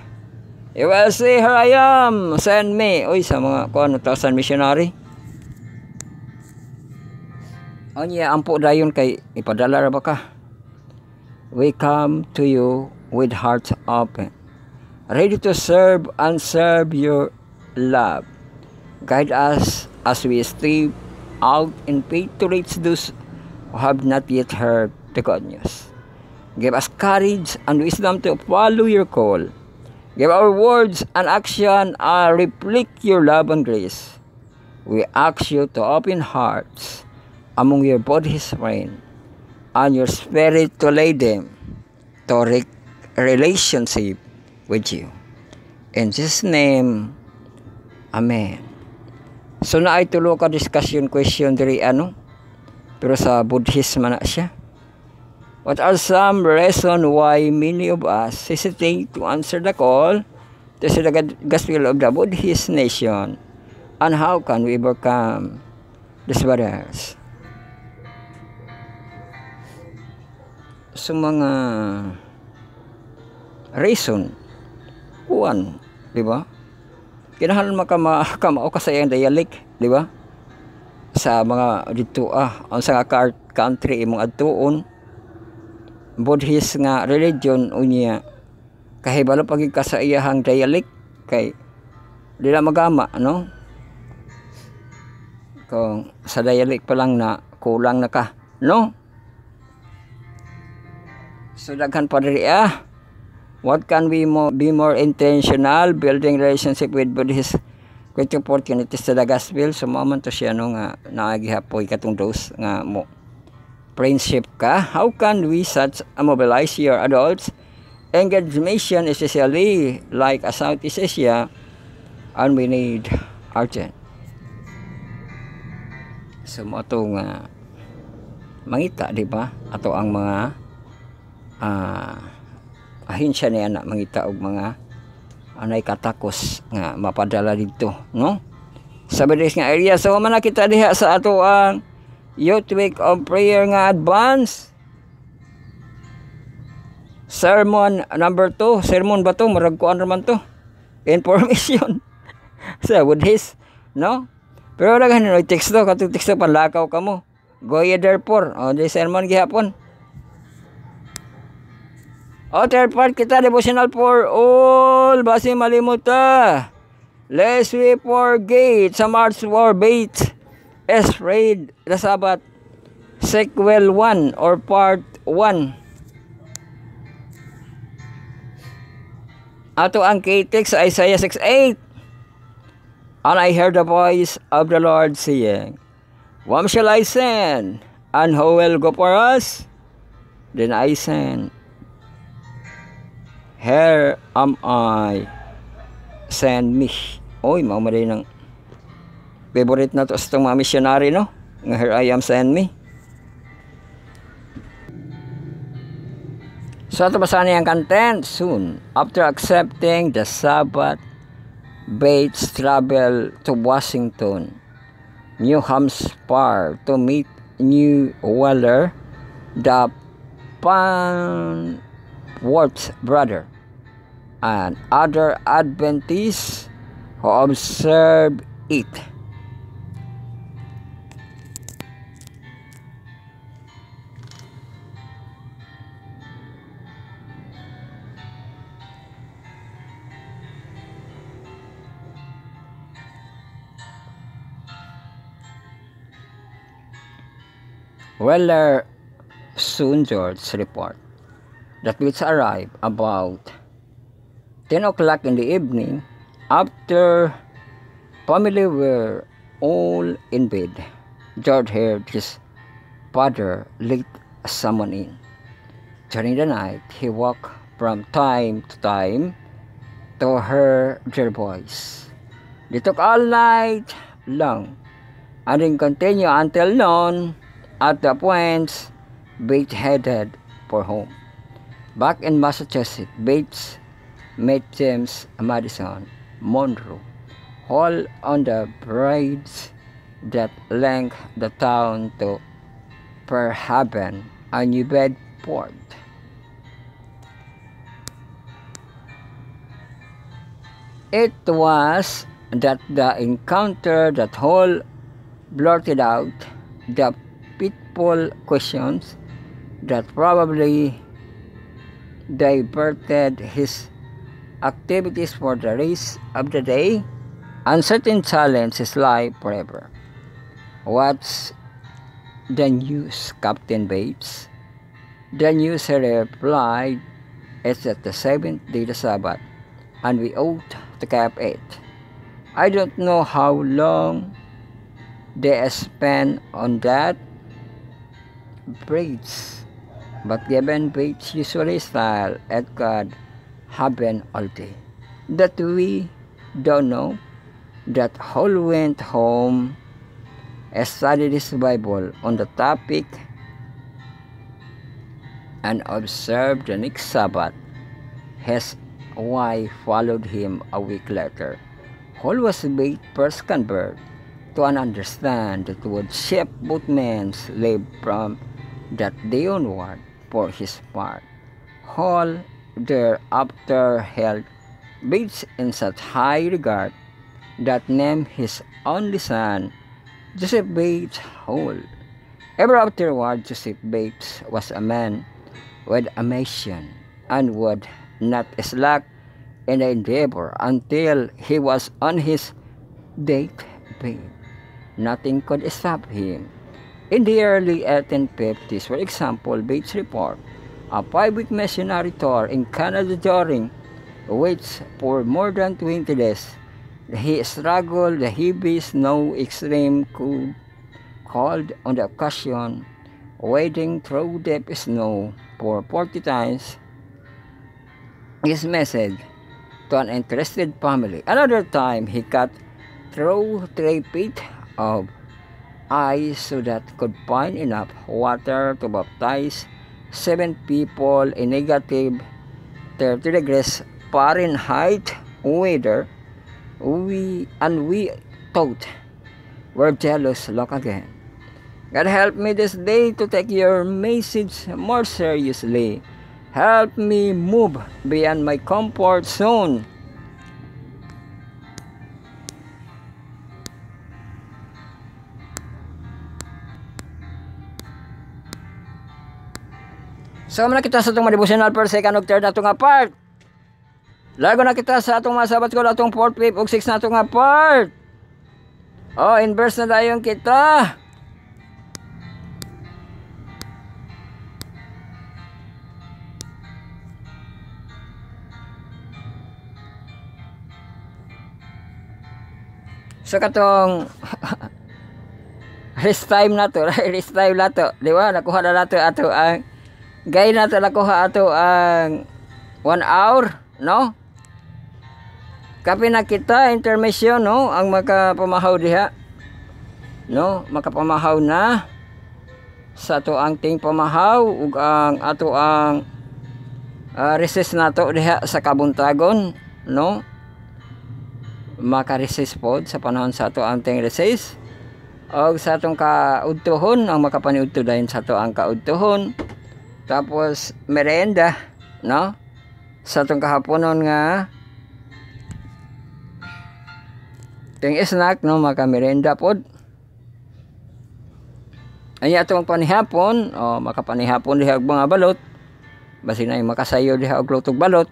You will say, here I am, send me. Uy, sa mga kuan 1,000 missionary. Anya, ampo dayon kay ipadala ra ba ka? We come to you with hearts open, ready to serve and serve your love. Guide us as we step out in faith to reach those who have not yet heard the good news. Give us courage and wisdom to follow your call. Give our words and action reflect your love and grace. We ask you to open hearts among your body's friends and your spirit to lead them to relationship with you. In Jesus' name, Amen. So na ay tulo ka discussion question diri ano, pero sa Buddhism na siya. What are some reasons why many of us hesitate to answer the call to see the gospel of the Buddhist nation, and how can we overcome these barriers? So mga reason, kuan, di ba? Kinahanglan makamao ka sa iyang dialect, di ba? Sa mga dito ang sa country imong adtuon, Buddhist nga religion unya kahibalo pagig ka sa iyahang dialect kay dila magama, no? Kung sa dialect pa lang na kulang na ka, no? So daghan pa diri what can we be more intentional building relationship with Buddhist Christian opportunities to the gospel? So man to siya no nga naagihapoy katong dos nga mo friendship ka. How can we such mobilize your adults engage mission, especially like Southeast Asia, and we need urgent. So mo to nga mangita, di ba? Ato ang mga ahinsya niya na mangita og mga anay katakos nga mapadala dito, no? Sa Buddhist nga area. So man kita diha sa ato ang Youth Week of Prayer nga advance. Sermon number 2. Sermon ba to? Murag kuan raman to. Information sa Buddhist, no? Pero daghan no teksto, katong teksto panlakaw kamo. Goya therefore, di sermon gihapon. Third part kita, devotional for all. Basi malimuta. Lest we forget sa March War Bait as read the Sabbath sequel 1 or part 1. Ato ang kitex sa Isaiah 6:8. And I heard the voice of the Lord saying, whom shall I send? And who will go for us? Then I send. Here am I, send me. Oy, maumaday ng favorite na to sa itong mga missionary, no? Here I am, send me. So ito basahan niya ang content. Soon, after accepting the Sabbath, Bates traveled to Washington, New Hampshire to meet New Weller, the Worth brother, and other Adventists who observe it. Weller soon George report that which arrived about 10 o'clock in the evening after family were all in bed. George heard his father let someone in. During the night, he woke from time to time to hear their voice. They took all night long and then continue until noon. At the point, Bates headed for home. Back in Massachusetts, Bates met James Madison Monroe, all on the bridge that linked the town to Fairhaven and New Bedford. It was that the encounter that Hall blurted out the pitfall questions that probably diverted his activities for the rest of the day and certain challenge his life forever. What's the news, Captain Bates? The news, he replied, is that the seventh day of the Sabbath, and we ought to keep it. I don't know how long they spend on that, Bates, but given Bates' usually style, it could happen all day. That we don't know. that Hall went home and studied his Bible on the topic and observed the next Sabbath. His wife followed him a week later. Hall was the first convert to understand that would shape both men's life from that day onward. For his part, Hall thereafter held Bates in such high regard that named his only son Joseph Bates Hall. Ever afterward, Joseph Bates was a man with a mission and would not slack in the endeavor until he was on his deathbed. Nothing could stop him. In the early 1850s, for example, Bates reported a 5-week missionary tour in Canada during which for more than 20 days he struggled the heavy snow extreme cold on the occasion, wading through deep snow for 40 times his message to an interested family. Another time he cut through 3 feet of ice so that could find enough water to baptize 7 people in negative 30 degrees Fahrenheit weather. We thought we're jealous. Look again. God help me this day to take your message more seriously. Help me move beyond my comfort zone. So na kita sa itong devotional per second o third na itong part. Lago na kita sa itong mga sabat ko na itong 4th, 5th o 6th na itong part. Oh, in verse na dayon kita. So katong rest time na to, di ba? Nakuha na nato ato ang gay na to, nakuha ato ang 1 hour, no? Kapi na kita intermission, no? Ang makapamahaw diha, no? Makapamahaw na sa ato ang ting pamahaw ug ang ato ang recess nato diha sa kabuntagon, no? Maka-recess pod sa panahon sa ato ang ting recess o sa atong kaudtohon ang makapaniudto dayon sa ato ang kaudtohon, tapos merienda, no, sa atong kahaponon nga ting snack, no, maka-merienda pod. Anya atong panihapon o makapanihapon diha og mga balot basin ay makasayo diha og lutog balot,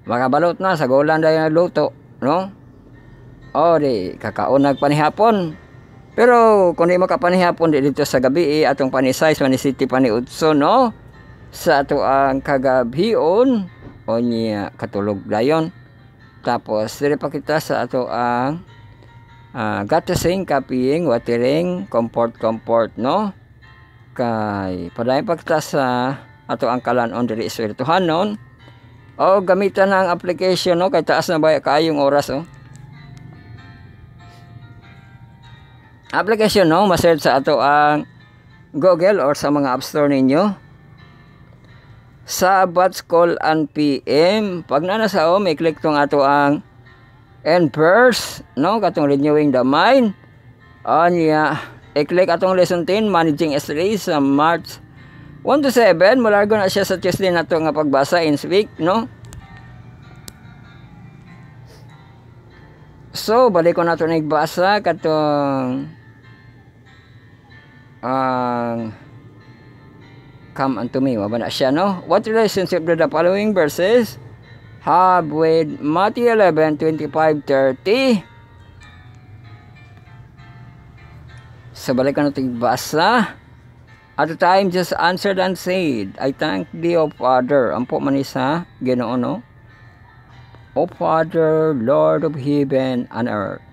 makabalot na sa golan dayon luto, no. O di kakaunag panihapon. Pero kung di makapanihapon di dito sa gabi atong panisay manisiti paniudso, no, sa ato ang kagabion o niya katulog dayon. Tapos diri pa kita sa ato ang gatasing, kaping, watering, comfort, no, kay padayon pa kita sa ato ang kalanon diri espirituhanon o gamitan ang application, no, kay taas na ba kaayong oras, oh. Application, no, ma-search sa ato ang Google or sa mga App Store ninyo. Sabbath Call and PM. Pag nasa may click tong ato ang end verse, no, katong renewing the mind. Anya, i-click atong lesson 10, managing stress sa March 1 to 7. Mulargo na siya sa Tuesday na to nga pagbasa in week, no. So, balik ko na ito nagbasa katong come unto me, waba na siya, no? What relationship do the following verses have with Matthew 11:25-30? So, balik ko na ito nagbasa. At the time, just answered and said, I thank thee, O Father. Ampo man isa, Ginoo, no? O Father, Lord of heaven and earth,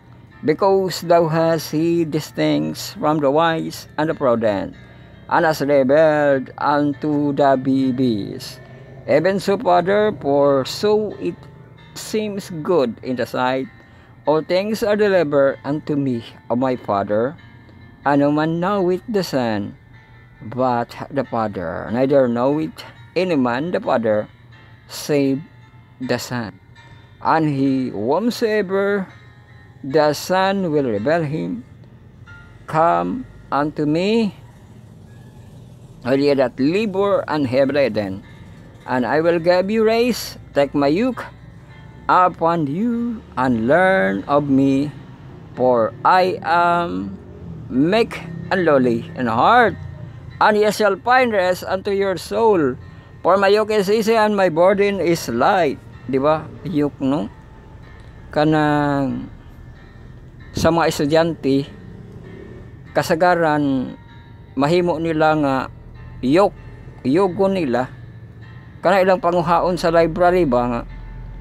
because thou hast hid these things from the wise and the prudent, and hast revealed unto the babies. Even so, Father, for so it seems good in the sight All things are delivered unto me of my Father, and no man knoweth the Son, but the Father. Neither knoweth any man the Father, save the Son. And he whomsoever the Son will reveal him, come unto me, all ye that labor and heavy laden, and I will give you rest. Take my yoke upon you, and learn of me, for I am meek and lowly in heart, and ye shall find rest unto your soul. For my yoke is easy and my burden is light. Di ba? Yoke, no? Kanang sa mga estudyante, kasagaran mahimo nila nga yogo nila kana ilang panguhaon sa library ba nga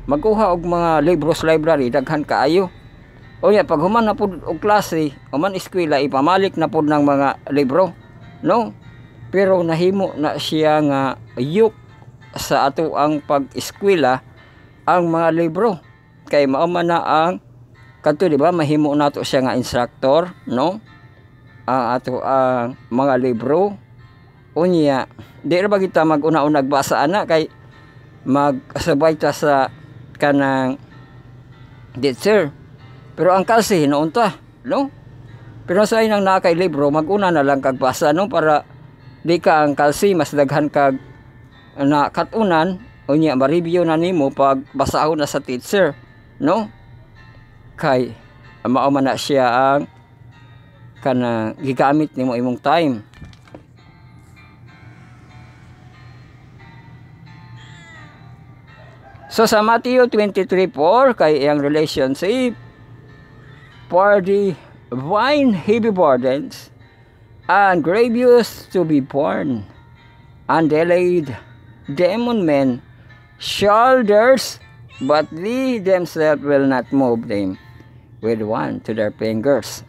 magkuha og mga libros library daghan kaayo. O ya pag human na pud og klase o man eskwela ipamalik na pud ng mga libro, no? Pero nahimo na siya nga yok sa ato ang pag-eskwela ang mga libro kay mao man na ang kadto, di ba, mahimo nato siya nga instructor, no? Ang ato ang mga libro unya di ra ba kita mag-una-una nagbasa ana kay magsabay ta sa kanang teacher. Pero ang kasi noon ta, no? Pero sa inang nakay libro mag-una na lang kag basa, no, para di ka ang kalsi mas daghan kag na katunan unya ma-review na nimo pag basahon na sa teacher, no? Kay mao man na siya ang kanang gigamit nimo imong time. So sa Matthew 23:4 kay iyang relationship, for the vine heavy burdens and grievous to be borne, and they laid them on men shoulders, but they themselves will not move them with one to their fingers.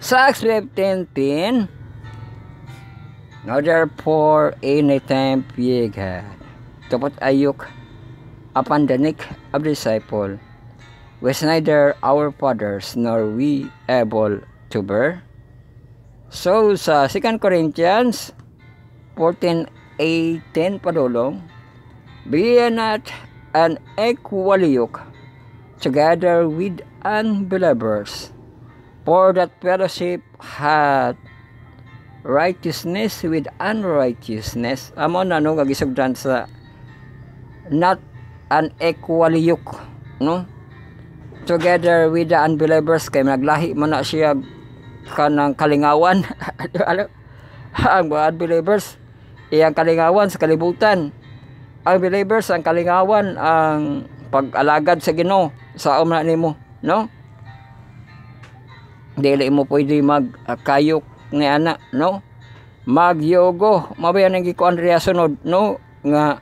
Sa Acts 15:10, now therefore in a time ye God, dapat ayok upon the neck of the disciple, was neither our fathers nor we able to bear. So sa 2 Corinthians 14:18 padulong, be not an equal yoke together with unbelievers, for that fellowship hath righteousness with unrighteousness. Amo na no kagisugdan sa not an equal yoke, no, together with the unbelievers, kay naglahi man na siya kanang kalingawan. Ang mga unbelievers iyang kalingawan sa kalibutan, ang believers ang kalingawan ang pag-alagad sa Ginoo sa umna nimo, no? Dili mo pwede magkayok ni ana, no? Magyogo mabayan ang gikuan riya sunod, no, nga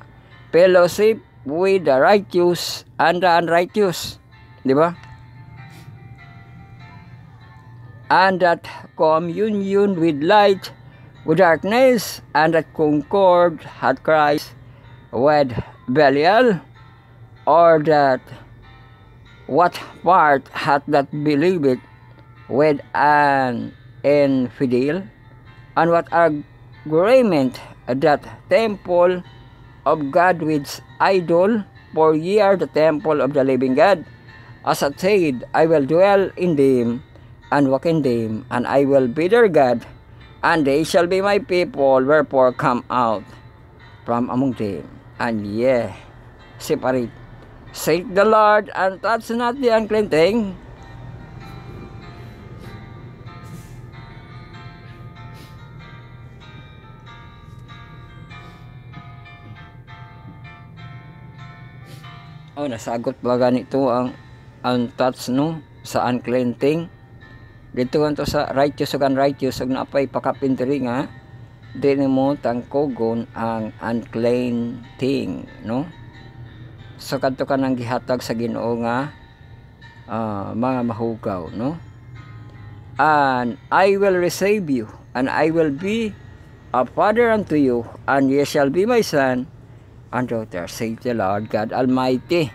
fellowship with the righteous and the unrighteous, di ba? And that communion with light with darkness, and that concord had Christ with Belial, or that what part hath that believed with an infidel, and what agreement that temple of God with idol, for ye are the temple of the living God. As it said, I will dwell in them and walk in them, and I will be their God, and they shall be my people. Wherefore come out from among them, and separate, saith the Lord, and touch not the unclean thing. Oh, nasagot ba ganito ang untouched, no, sa unclean thing? Dito to sa righteous ug unrighteous, ug napay pakapintiri nga di mo tangkogon ang unclean thing, no? So kadto ka nang gihatag sa Ginoo nga mga mahugaw, no? And I will receive you, and I will be a father unto you, and ye shall be my son, and daughters, saith the Lord God Almighty.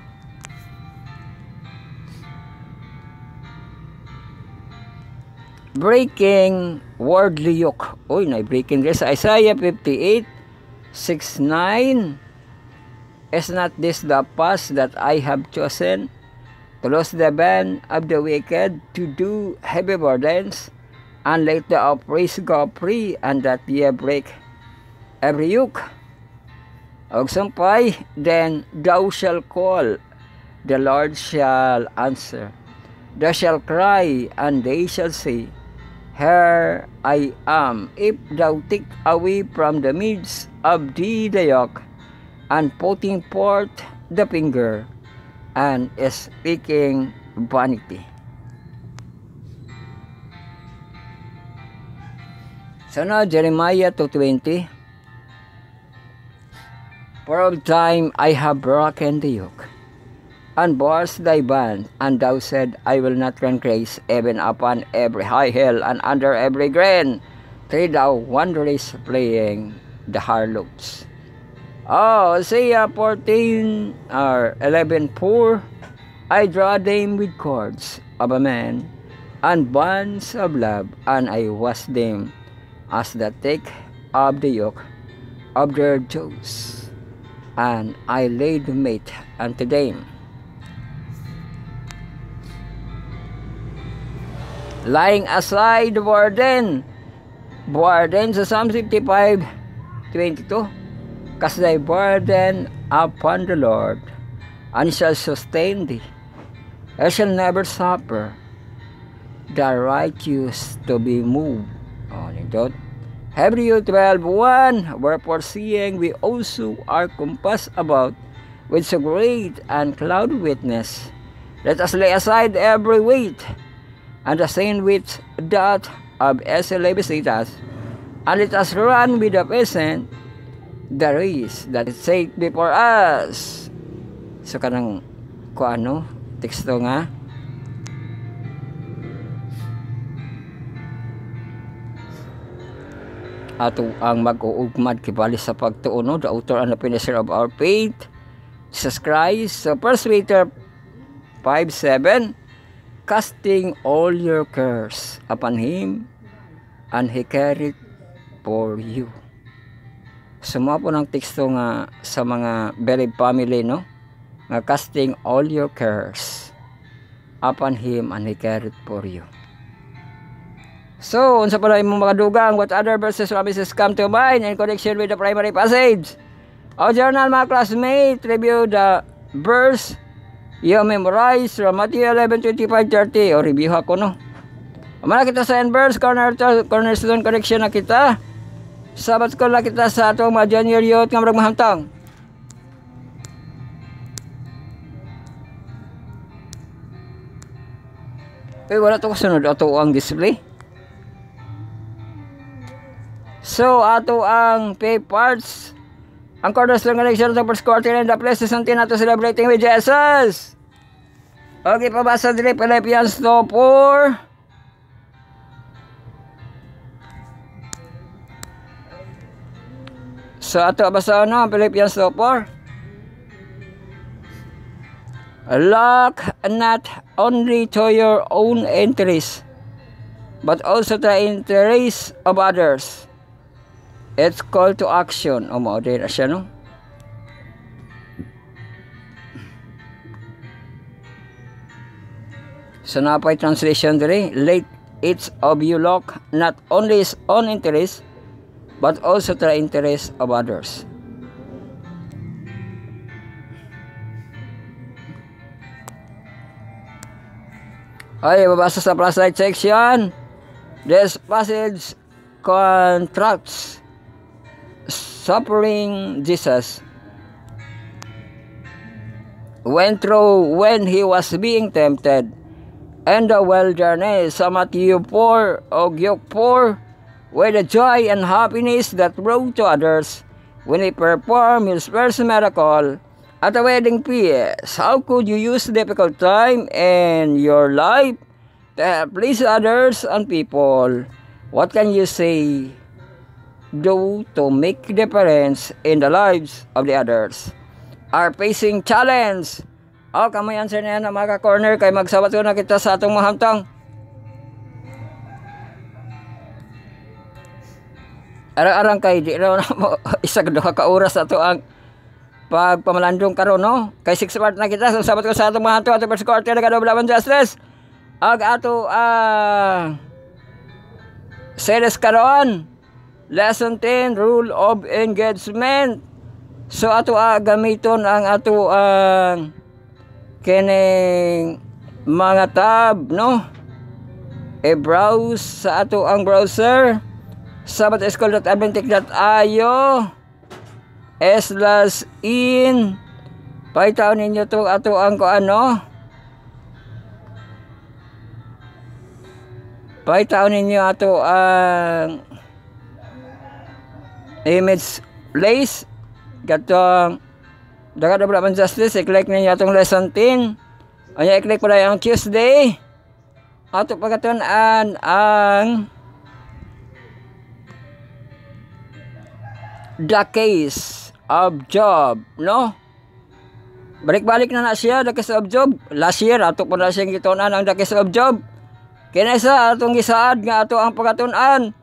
Breaking worldly yoke. Uy, na-breaking this. Isaiah 58, 6, 9. Is not this the path that I have chosen? To loose the band of the wicked, to do heavy burdens, and let the oppressed go free, and that ye break every yoke. Og sampay, then thou shalt call, the Lord shall answer. Thou shalt cry, and they shall say, Here I am. If thou take away from the midst of thee the yoke, and putting forth the finger, and speaking vanity. So now, Jeremiah 2:20. For of time I have broken the yoke, and burst thy band, and thou said, I will not transgress, even upon every high hill, and under every grain tree thou wanderest, playing the harlots. Oh, Hosea 14 or 11:4. I draw them with cords of a man, and bands of love, and I wash them as the thick of the yoke of their jaws, and I laid meat unto them. Laying aside the burden sa Psalm 55:22. Cast thy burden upon the Lord, and he shall sustain thee. He shall never suffer the righteous to be moved. Hebrews 12:1. Wherefore, seeing we also are compassed about with so great and cloud witness, let us lay aside every weight and the sin which doth of easily beset us, and let us run with the patient the race that is set before us. So kanang teksto nga ato ang mag-uugmad kibali sa pagtuon, the author and the finisher of our faith, Jesus Christ. So 1 Peter 5:7, casting all your cares upon him, and he carried for you. Suma po ng teksto nga sa mga bereaved family, no? Nga casting all your cares upon him, and he carried for you. So, unsa pa na imong mga dugang, what other verses or promises come to mind in connection with the primary passage? Our journal, mga classmates, review the verse you memorize from Matthew 11:25-30. O review ako, no? Umana kita sa verse, cornerstone connection na kita. Sabat ko lang kita sa atong mga junior youth nga marag mahantang. Wala to kasunod ato ang display. So ato ang pay parts, ang cornerstone connection sa first quarter and the places until nato celebrating with Jesus. Okay, pabasa dili Philippians 2:4. So ato basa Philippians 2:4. Look not only to your own interest, but also the interest of others. It's call to action. O mao din siya, no? So napay translation diri, let each of you look not only his own interest, but also to the interest of others. Okay, babasa sa plus-side section. This passage contrasts suffering Jesus went through when he was being tempted, and the wilderness sa Matthew 4 o Luke 4, with the joy and happiness that brought to others when he performed his first miracle at the wedding feast. How could you use difficult time in your life to please others and people? What can you say do to make difference in the lives of the others are facing challenge. Kamay answer na yan na mga corner kay magsabat na kita sa atong mga hamtang. Arang-arang kay di raw na mo isa duha ka oras ato ang pagpamalandong karon no. Kay 6 part na kita so sabat ko sa atong mga hamtang ato first quarter na kadoblaban justice. Ato series karon lesson 10 rule of engagement. So ato gamiton ang ato kining mga tab no. I-browse sa ato ang browser sabatschool.adventech.io /in paitaw ninyo to ato ang paitaw ninyo ato ang image place katong Dagadoblaban Justice. I-click ninyo atong lesson 10. Anya i-click po na yung Tuesday. Ato pagkatunan ang the case of Job, no? Balik-balik na siya, the case of Job. Last year, ato po na siyang gitunan ang the case of Job. Kinesa atong gisaad nga ato ang pagkatunan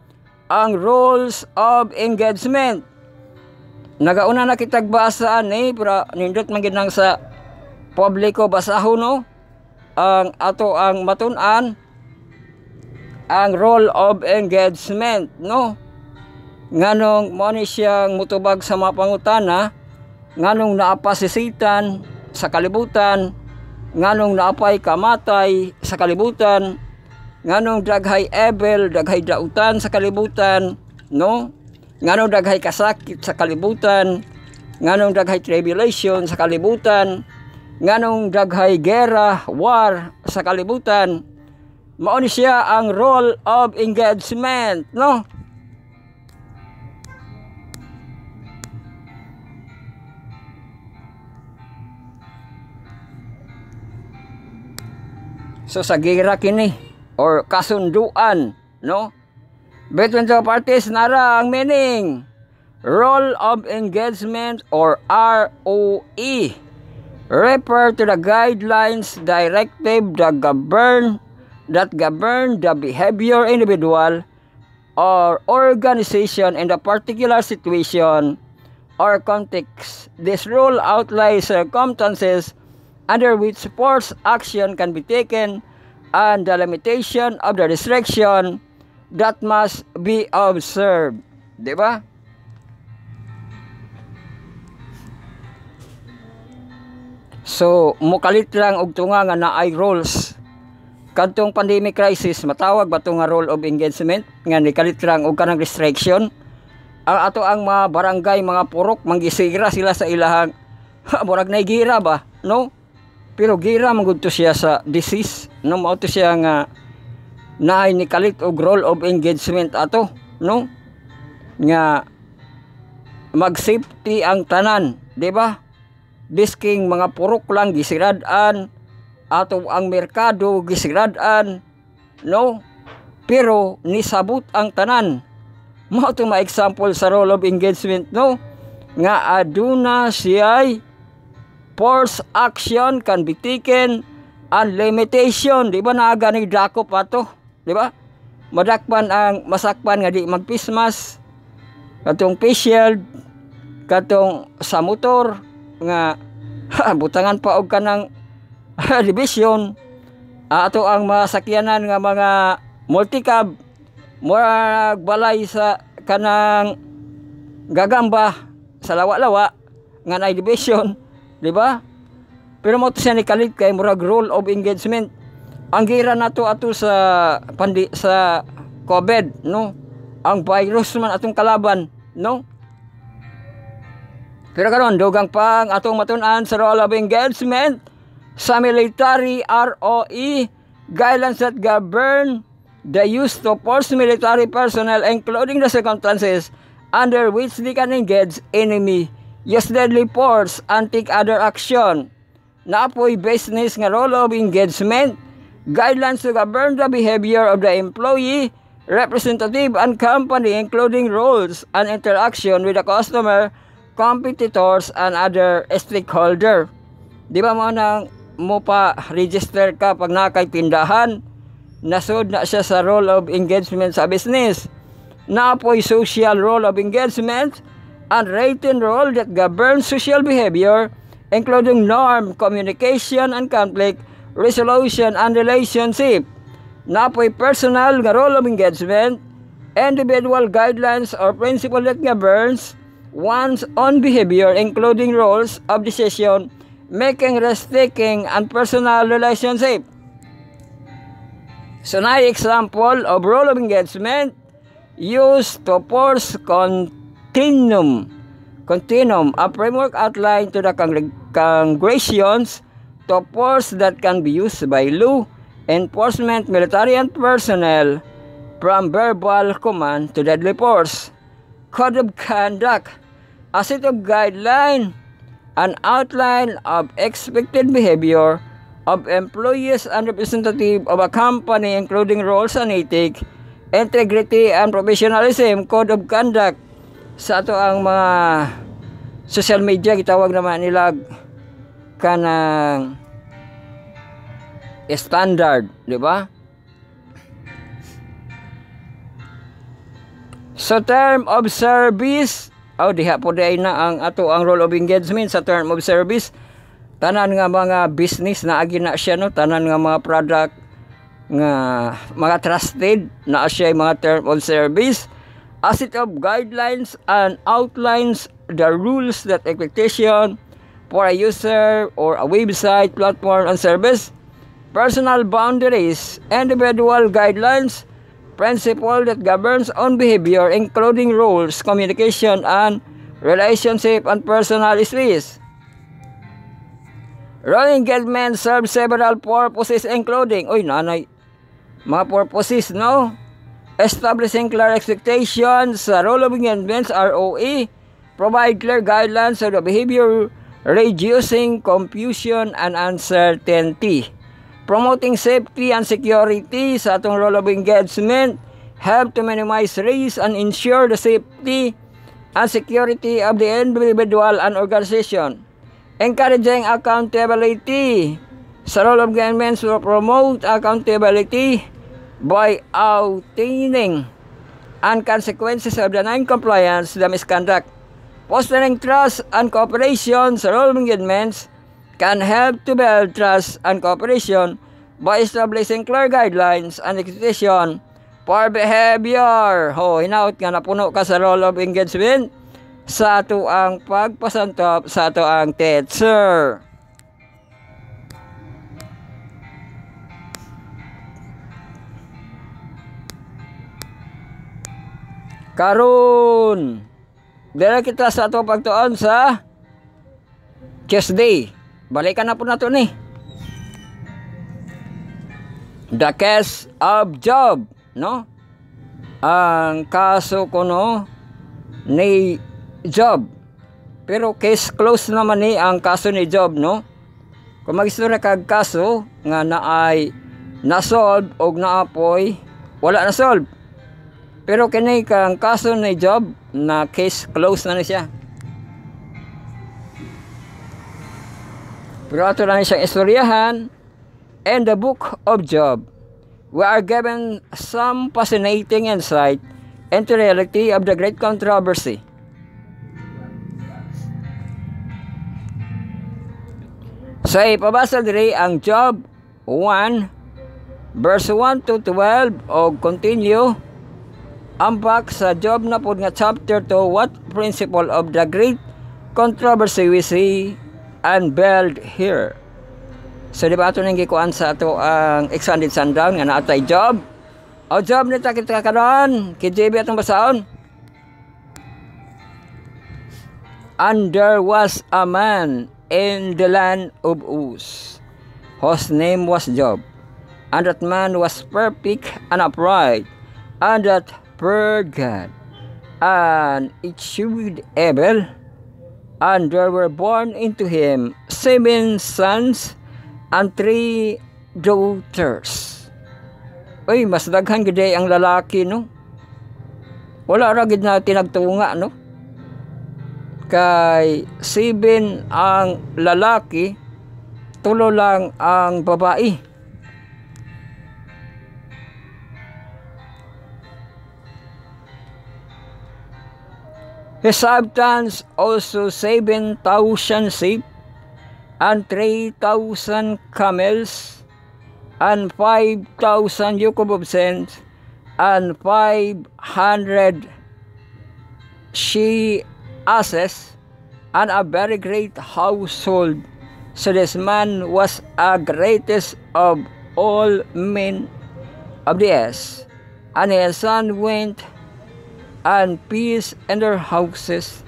ang rules of engagement. Nagauna na kitag basaan pero nindot man gid nang sa publiko basahon no. Ang ato ang matun-an ang role of engagement no. Nganong mo ni siyang mutubag sa mga pangutana, nganong naapasisitan sa kalibutan, nganong naapay kamatay sa kalibutan, nganong daghay ebel, daghay dautan sa kalibutan no. Nganong daghay kasakit sa kalibutan, nganong daghay tribulation sa kalibutan, nganong daghay gera, war sa kalibutan. Mao ni siya ang role of engagement, no? So sa gera kini or kasunduan, no? Between the parties nara ang meaning. Role of engagement or ROE refer to the guidelines directive that govern the behavior individual or organization in the particular situation or context. This rule outlines circumstances under which force action can be taken and the limitation of the restriction that must be observed. Di ba? So, mukalit lang og tunga nga naay rules. Kadtong pandemic crisis, matawag ba ito nga role of engagement? Nga nikalit lang og kanang restriction. Ang ato ang mga barangay, mga purok, manggisira sila sa ilahang murag na gira ba? No? Pero gira magudto siya sa disease. No? Mauto siya nga na nikalit og role of engagement ato, no? Nga mag-safety ang tanan, di ba? Bisking mga purok lang gisirad-an, ato ang merkado gisirad-an, no? Pero nisabot ang tanan. Mao to ma-example sa role of engagement, no? Nga aduna siya'y force action can be taken and limitation, di ba naaga ni dakop ato? Di ba? Madakpan ang masakpan nga di magpismas, katong face shield, katong sa motor nga butangan pa og kanang division, ato ang masakyanan nga mga multicab murag balay sa kanang gagamba sa lawa-lawa nga na division, di ba? Pero mo to siya nikalit kay murag role of engagement. Ang gira nato ato sa sa COVID, no? Ang virus man atong kalaban, no? Pero karon dugang pang atong matun-an sa role of engagement sa military ROE guidelines that govern the use of force military personnel including the circumstances under which they can engage enemy, use deadly force and take other action. Naapoy business nga role of engagement guidelines to govern the behavior of the employee representative and company, including roles and interaction with the customer, competitors, and other stakeholder. Di ba mo nang mo pa register ka pag nakay tindahan, nasod na siya sa role of engagement sa business. Naapoy social role of engagement and written role that governs social behavior, including norm, communication, and conflict resolution and relationship. Naapoy personal nga role of engagement, individual guidelines or principle that governs one's own behavior, including roles of decision making, risk-taking, and personal relationship. So, na example of role of engagement used to force continuum, a framework outlined to the congregations to force that can be used by law enforcement, military, and personnel, from verbal command to deadly force. Code of conduct, a set of guidelines, an outline of expected behavior of employees and representative of a company, including roles and ethics, integrity, and professionalism. Code of conduct sa ato ang mga social media, gitawag naman nila kanang standard, di ba? So term of service, diha po day na ang ato ang role of engagement sa term of service. Tanan nga mga business na agi na siya, no? Tanan nga mga product nga mga trusted na siya mga term of service. A set of guidelines and outlines the rules that expectation for a user or a website, platform, and service. Personal boundaries, individual guidelines, principle that governs own behavior, including rules, communication, and relationship and personal space. Role engagement serves several purposes, including, mga purposes, no? Establishing clear expectations sa role of engagement, ROE, provide clear guidelines of the behavior, reducing confusion and uncertainty. Promoting safety and security sa atong role of engagement, help to minimize risk and ensure the safety and security of the individual and organization. Encouraging accountability sa role of engagement to promote accountability by outlining and consequences of the non-compliance, the misconduct. Fostering trust and cooperation sa role of engagements can help to build trust and cooperation by establishing clear guidelines and expectation for behavior. Hinaut nga napuno ka sa role of engagement sa ato ang pagpasantop sa ato ang teacher. Karon, dala kita sa ato pagtuon sa Tuesday. Balikan na po nato ni. The case of Job, no? Ang kaso kuno ni Job. Pero case close naman ni ang kaso ni Job, no? Kung mag-istorya kag kaso nga naay na-solve o naapoy, wala na-solve. Pero kini kang kaso ni Job na case close na siya. Pero ato lang siyang istoryahan. In the book of Job, we are given some fascinating insight into the reality of the great controversy. So, ipabasa diri ang Job 1, verse 1 to 12, o continue. Ambak sa Job na po nga chapter 2, what principle of the great controversy we see and build here. So di ba ito nang gikuan sa ato ang expanded sundown nga naatay Job. O Job nita kita karon, KJB atong basaon. And there was a man in the land of Uz, whose name was Job, and that man was perfect and upright, and that feared God, and eschewed evil. And there were born into him 7 sons and 3 daughters. Uy, mas daghan gid ang lalaki, no? Wala ra gid na tinagtunga, no? Kay 7 ang lalaki, 3 lang ang babae. His substance also 7,000 sheep, and 3,000 camels, and 5,000 yoke of oxen, and 500 she-asses, and a very great household. So this man was a greatest of all men of the earth. And his son went and peace in their houses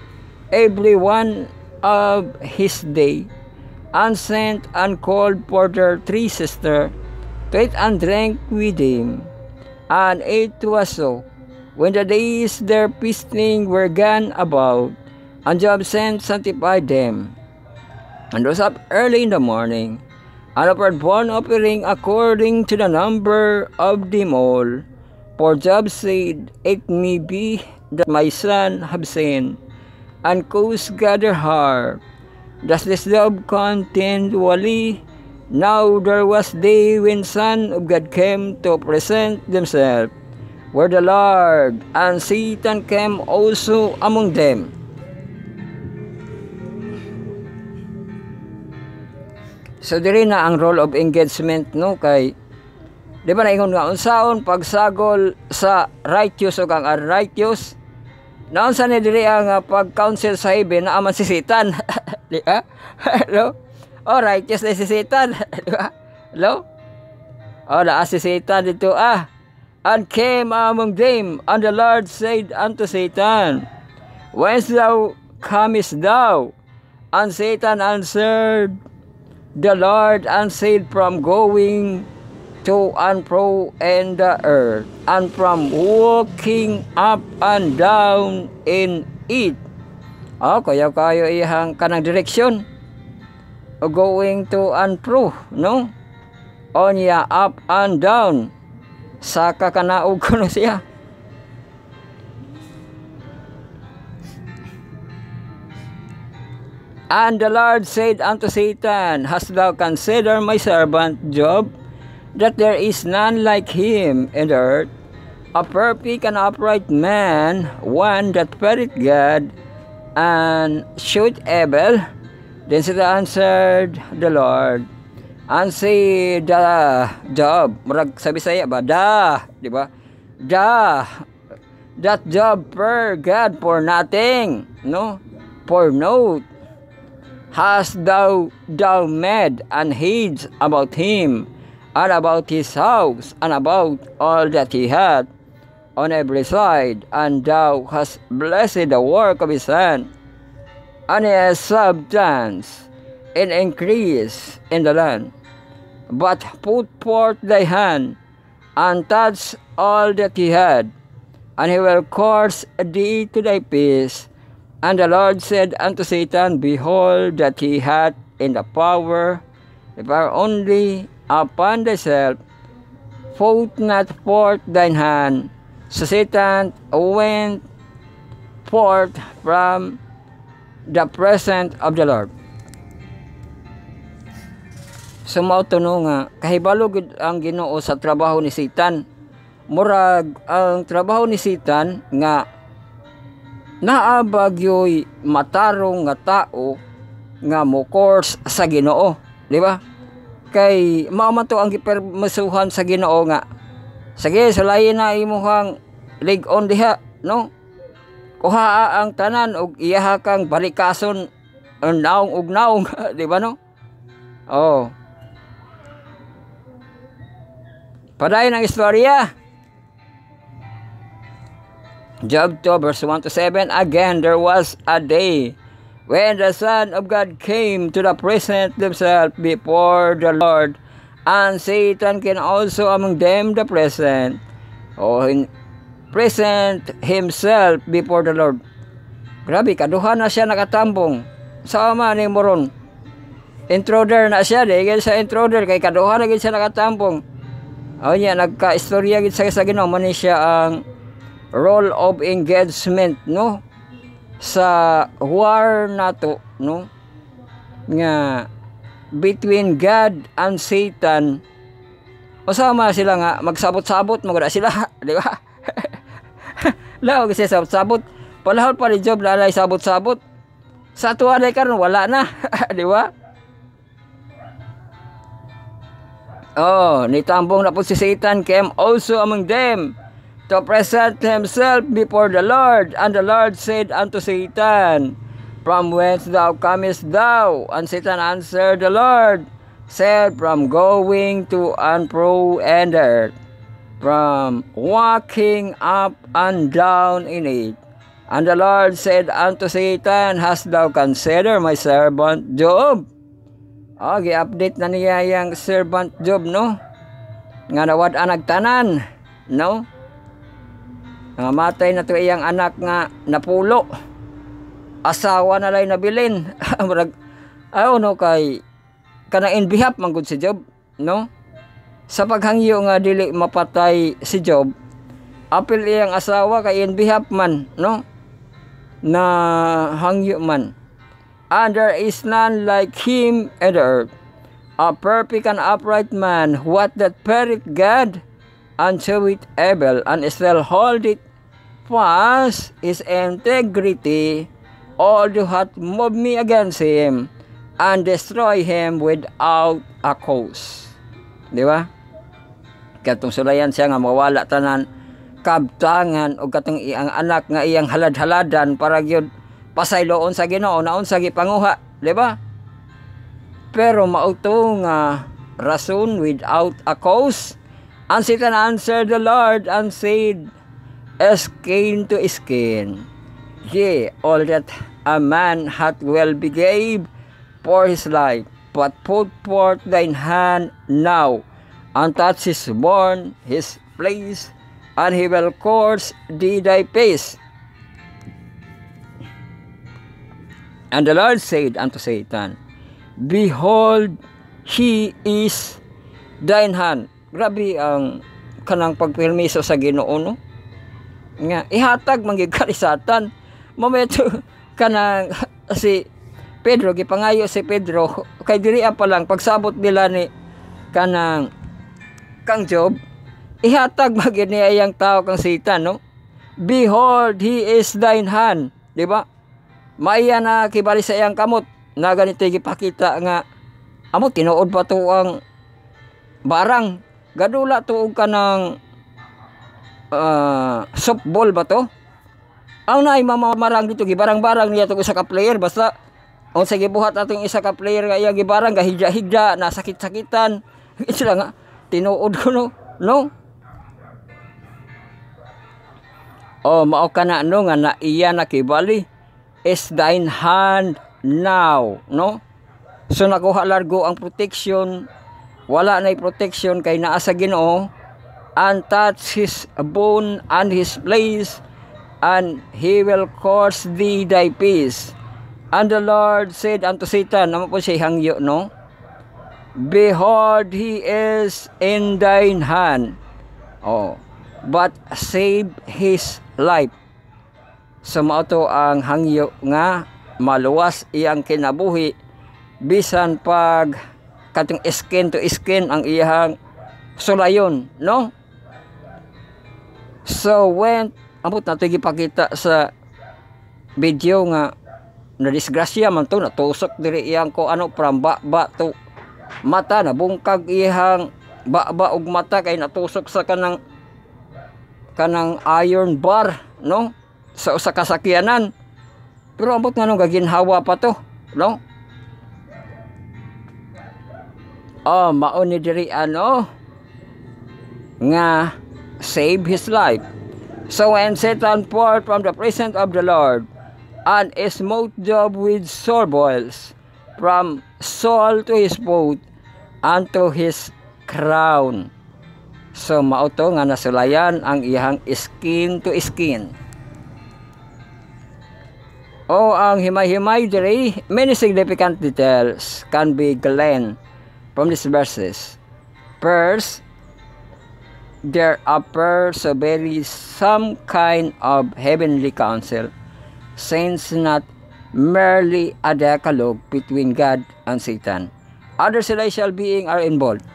every one of his day, and sent and called for their 3 sisters to eat and drink with him. And it was so, when the days their feasting were gone about, and Job sent sanctified them, and rose up early in the morning, and offered burnt offering according to the number of them all. For Job said, it may be that my son have sinned, and caused God their heart. Thus this Job continually. Now there was day when Son of God came to present themselves, where the Lord and Satan came also among them. So diri na ang role of engagement, no? Kay di ba naingon nga unsaon pagsagol sa righteous o kang unrighteous, naunsa ni diri ang pag-counsel sa heaven na aman si Satan. Di ba? Hello? Oh, righteous na si Satan. Di ba? Hello? Oh, naa si Satan dito and came among them, and the Lord said unto Satan, whence thou comest thou? And Satan answered the Lord and said, from going to and fro in the earth, and from walking up and down in it. Kaya kayo ihang kanang direksyon. Going to and fro, no? O niya, up and down. Saka kanaog ko na siya. And the Lord said unto Satan, hast thou considered my servant Job, that there is none like him in the earth, a perfect and upright man, one that feareth God, and should evil? Then Satan answered the Lord, and said, Job, murag sa Bisaya ba? Di ba? That Job fear God for nothing, no? For naught hast thou made an hedge about him, and about his house, and about all that he had on every side, and thou hast blessed the work of his hand, and his substance in increase in the land. But put forth thy hand, and touch all that he had, and he will cause thee to thy peace. And the Lord said unto Satan, behold, that he hath in the power, if are only upon thyself, put not forth thine hand. So Satan went forth from the presence of the Lord. So mautuno nga, kahibalo gid ang Ginoo sa trabaho ni Satan. Murag ang trabaho ni Satan nga naabagyoy matarong nga tao nga mo course sa Ginoo, di ba? Kay mao man to ang gipermisuhan sa Ginoo nga, sige sulayin na imuhang lig on diha, no? Kuha ang tanan og iyaha kang balikason naong ug naong, di ba, no? Oh. Padayon ang istorya. Job 2 verse 1 to 7. Again there was a day when the Son of God came to the present himself before the Lord, and Satan came also among them the present. Present himself before the Lord. Grabe, kaduha na siya nakatambong. Sama ni moron. Intruder na siya, dahil sa intruder, kay kaduha na siya nakatambong. O niya, nagka-istorya gid sa Ginoo man ni siya ang role of engagement, no, sa war nato, no, nga between God and Satan. Usama sila nga magsabot-sabot mo sila, di ba? Lao kasi sabot-sabot. Palahol pa ni Job lalay sabot-sabot. Sa tuwa na karon wala na, di ba? Oh, nitambong na po si Satan came also among them to present himself before the Lord. And the Lord said unto Satan, From whence thou comest thou? And Satan answered the Lord, said, From going to and fro in the earth, from walking up and down in it. And the Lord said unto Satan, Hast thou considered my servant Job? Oh, gi-update na niya yung servant Job, no? Nga nawad anak tanan, no? Nga matay na to iyang anak nga napulo. Asawa na lay nabilin. No, kay kana in behalf man gud si Job, no? Sa paghangyo nga dili mapatay si Job, apil iyang asawa kay in behalf man, no? Na hangyo man. And there is none like him in the earth, a perfect and upright man, what that feareth God, and showeth evil, and still holdeth fast his integrity, all who hath moved me against him, and destroy him without a cause. Di ba? Katong sulayan siya nga mawala tanan kabtangan o katong iyang anak nga iyang halad-haladan para gyud pasayloon sa Ginoo naon sa gipanguha, di ba? Pero mauto nga rason without a cause. And Satan answered the Lord and said, Skin to skin, yea, all that a man hath well begave for his life, but put forth thine hand now, and touch his born, his place, and he will curse thee thy pace. And the Lord said unto Satan, Behold, he is thine hand. Grabe ang kanang pagpermiso sa Ginoo, no? Nga ihatag manggid ka ni Satan. Momento kanang si Pedro gipangayo si Pedro kay diri pa lang pagsabot nila ni kanang kang Job, ihatag manggid niya iyang tao kang Satan, no? Behold, he is thine hand, di ba? Maiya na kibali sa iyang kamot na ganito gipakita nga amo tinuod pa to ang barang gadula tuog ka ng softball ba to ang naay mamamarang dito gibarang-barang niya to isa ka player basta on sa gibuhat atong isa ka player nga iya gibarang gahigda-higda na sakit-sakitan sila nga tinuod ko, no? Oh, mao kana no nga na iya nakibali is thine hand now, no? So nakuha largo ang protection, wala na protection kay naa sa Ginoo, and touch his bone and his place, and he will cause thee thy peace. And the Lord said unto Satan, naman po siya hangyo, no? Behold, he is in thine hand, oh, but save his life. So mao to ang hangyo nga maluwas iyang kinabuhi bisan pag katong skin to skin ang iyang sulayon, no? So when amot nato gipakita sa video nga na disgrasya man to natusok diri iyang ko ano from ba to mata na bungkag iyang ba og mata kay natusok sa kanang iron bar, no? Sa usa ka sakyanan. Pero ambot nga nung gaginhawa pa to, no? Oh, mao ni diri ano nga save his life. So when Satan poured from the presence of the Lord and smote Job with sore boils from sole to his foot unto his crown. So mao to nga nasulayan ang iyang skin to skin. O ang himay-himay diri, many significant details can be gleaned from these verses. First, there appears to be some kind of heavenly council, since not merely a dialogue between God and Satan. Other celestial beings are involved.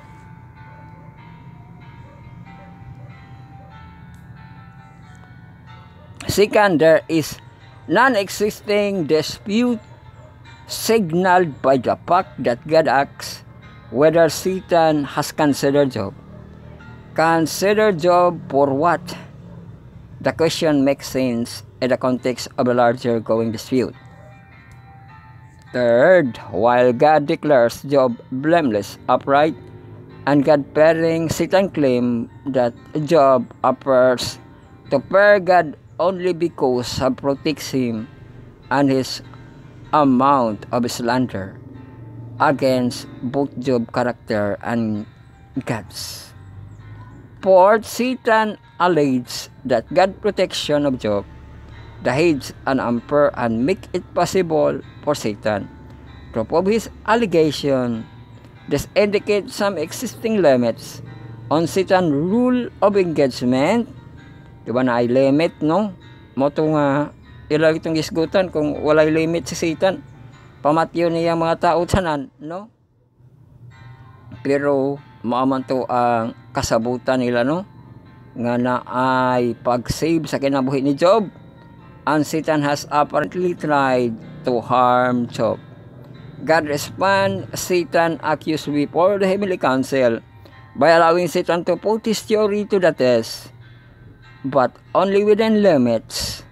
Second, there is non-existing dispute signaled by the fact that God asks whether Satan has considered Job. Consider Job for what? The question makes sense in the context of a larger going dispute. Third, while God declares Job blameless, upright, and God-fearing, Satan claims that Job appears to fear God only because he protects him and his amount of slander against both Job's character and God's. Fourth, Satan alleges that God's protection of Job the hedge and unfair and make it possible for Satan to prove his allegation. This indicates some existing limits on Satan's rule of engagement. Diba na ay limit, no? Mo ito nga, ilang itong isgutan kung walay limit si Satan. Pamatyo niya mga tao tanan, no? Pero, maaman to ang kasabutan nila, no? Nga na ay pag-save sa kinabuhi ni Job. And Satan has apparently tried to harm Job. God responds, Satan accused before the heavenly council by allowing Satan to put his theory to the test, but only within limits.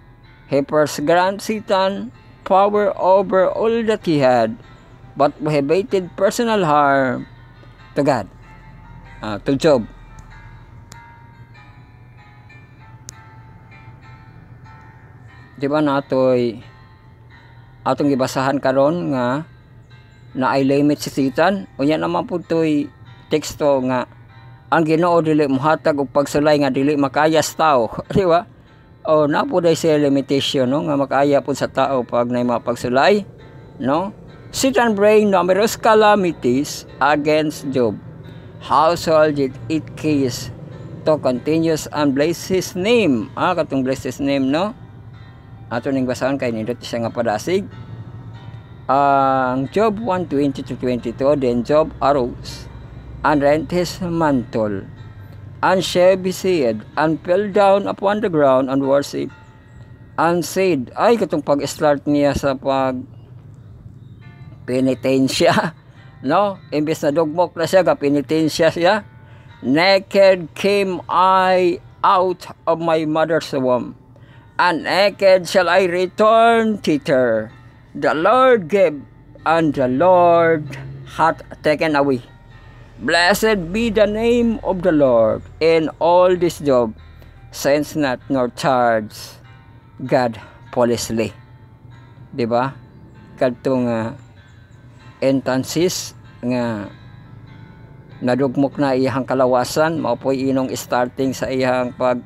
He first grants Satan power over all that he had, but prohibited personal harm to God, to Job. Di ba natoy atong gibasahan karon nga na ay limit si Satan? Unya naman po to'y teksto nga ang Ginoo dili mohatag og pagsulay nga dili makayas tao. Di ba? O na po day siya limitation, no? Nga makaya po sa tao pag na mga pagsulay, no? Satan bring numerous calamities against Job. How shall it case to continuous and bless his name? Katong bless his name, no? Ato ning basahan kay nindot siya nga padasig. Ang Job 1:20-22, then Job arose and rent his mantle and shaved his head and fell down upon the ground and worship and said, ay katong pag-start niya sa pag penitensya, no? Imbes na dugmok na siya, ga penitensya siya. Naked came I out of my mother's womb, and naked shall I return thither. The Lord gave, and the Lord hath taken away. Blessed be the name of the Lord in all this Job, since not nor charge God foolishly. Diba? Kadtong instances nga nadugmok na iyang kalawasan, maopoy inong starting sa iyang pag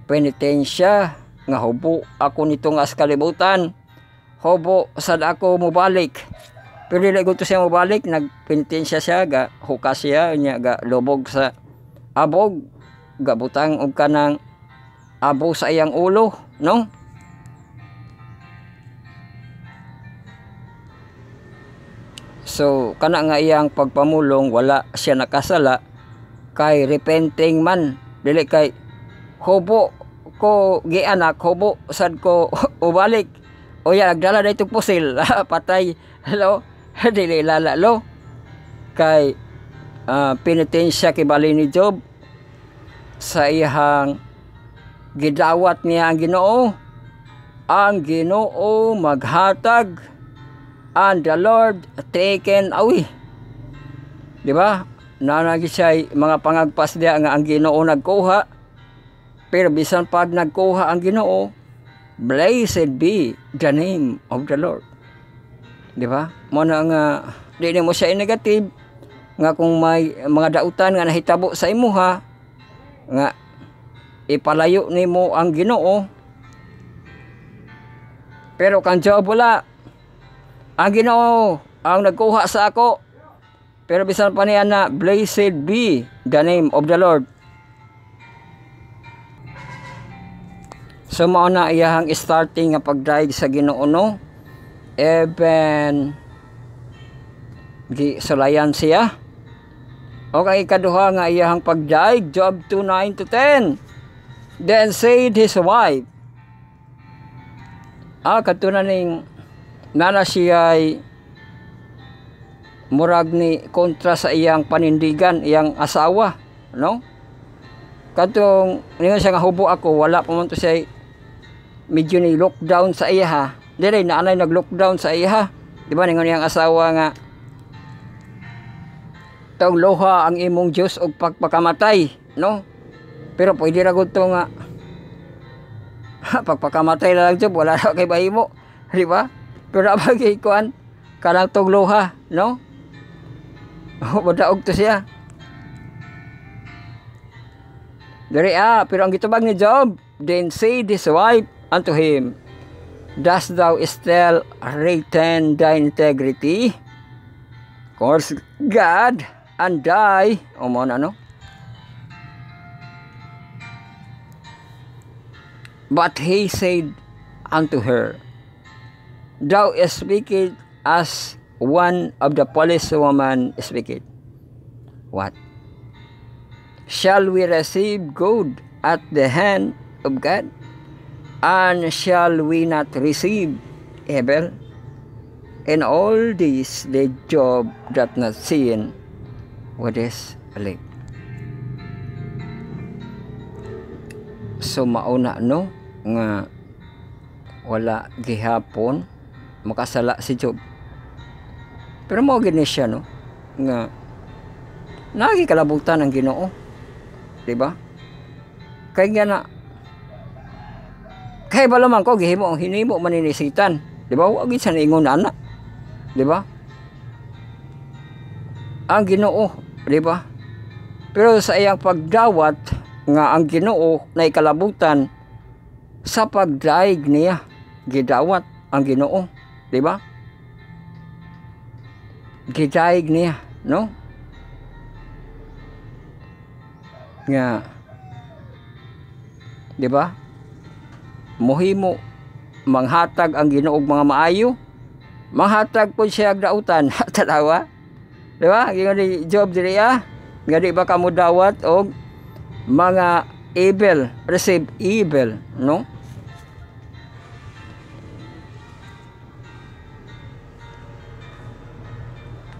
penitensya nga hubo ako nitong as kalibutan, hubo sad ako mubalik. Pero dili gusto siya mubalik, nagpenitensya siya, ga hukas siya, nya ga lubog sa abog, ga butang og kanang abo sa iyang ulo, no? So kana nga iyang pagpamulong wala siya nakasala kay repenting man, dili kay hubo ko gianak, hubo sad ko ubalik o ya nagdala na itong pusil patay, hello. Dili lalalo kay penitensya kibali ni Job sa iyang gidawat niya ang Ginoo maghatag and the Lord taken away. Di ba? Nanagi siya mga pangagpas diya nga ang Ginoo nagkuha. Pero bisan pag nagkuha ang Ginoo, blessed be the name of the Lord. Di ba? Muna nga, di mo siya negative, nga kung may mga dautan nga nahitabo sa imuha, nga ipalayo ni mo ang Ginoo. Pero kang Job wala. Ang Ginoo ang nagkuha sa ako. Pero bisan pa niya na, blessed be the name of the Lord. So mao na iyahang starting nga pagdaig sa Ginoo no. Even gisulayan siya. Okay, ikaduha nga iyahang pagdaig, Job 2:9-10. Then said his wife, katunan ning nana siya'y murag ni kontra sa iyang panindigan, iyang asawa, no? Katong ningon siya nga hubo ako, wala pa man to siya medyo ni lockdown sa iya ha. Dire naanay nag-lockdown sa iya ha. Di ba ningon iyang asawa nga tong loha ang imong Diyos og pagpakamatay, no? Pero pwede ra gud to nga pagpakamatay na lang Job, wala na kay bahimo, di ba? Pero abagay kuan kanang tong loha, no? Madaog to siya. Dari pero ang gitubag ni Job, then said his wife unto him, dost thou still retain thy integrity? Curse God and die. O mo na no? But he said unto her, thou speakest as one of the police woman speaketh. What? Shall we receive good at the hand of God? And shall we not receive evil? In all this the Job that not seen what is live. So mauna no nga wala gihapon makasala si Job. Pero mo gini siya no nga nagikalabutan ang Ginoo. Di ba? Kay nga na kay balo man ko gihimo ang hinimo maninisitan. Di ba? Wa gid sa ingon ana. Di ba? Ang Ginoo, di ba? Pero sa iyang pagdawat nga ang Ginoo na ikalabutan sa pagdaig niya gidawat ang Ginoo, di ba? Gidaig niya, no? Nga, di ba? Mohimo manghatag ang Ginoo og mga maayo, manghatag po siya og dautan. Tanawa, di ba? Gingon ni Job diri nga di ba kamo dawat og mga evil, receive evil, no?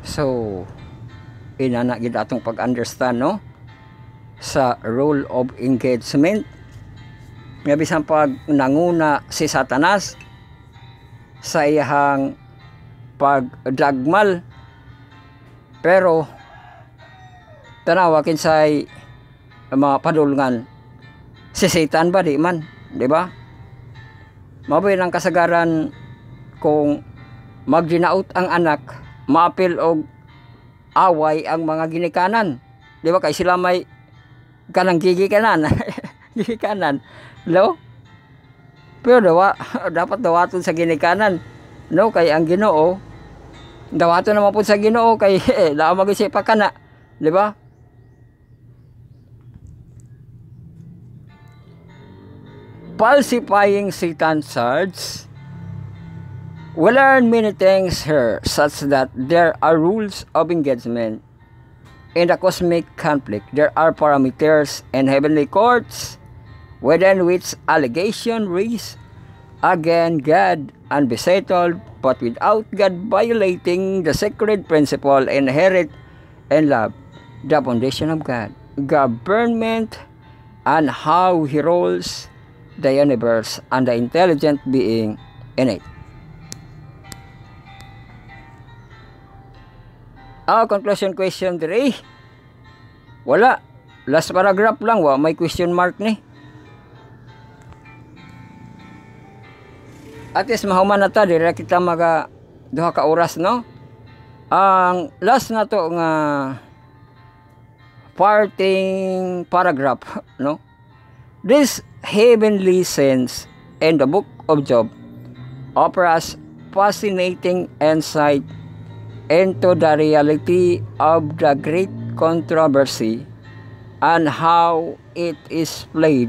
So, inana gid atong pag-understand, no? Sa rule of engagement. Nga bisan pag nanguna si Satanas sa iyang pagdagmal, pero tanawa kinsay mga padulngan si Satan ba di man, di ba? Maboy ng kasagaran kung magdinaot ang anak, maapil og away ang mga ginikanan, di ba? Kay sila may kanang gigikanan gigikanan, no? Pero dapat dawaton sa ginikanan, no? Kay ang Ginoo dawaton naman po sa Ginoo kay daan mag-isip pa kana, di ba? Falsifying Satan's charge. We learn many things here, such that there are rules of engagement. In the cosmic conflict, there are parameters and heavenly courts within which allegation raised against God and be settled, but without God violating the sacred principle inherent in love, the foundation of God, government, and how He rules the universe and the intelligent being in it. Conclusion question 3. Wala. Last paragraph lang. May question mark ni. At least mahuman na ta. Dira kita maga duha ka oras, no? Ang last na to nga parting paragraph, no? This heavenly sense in the book of Job offers fascinating insight into the reality of the great controversy and how it is played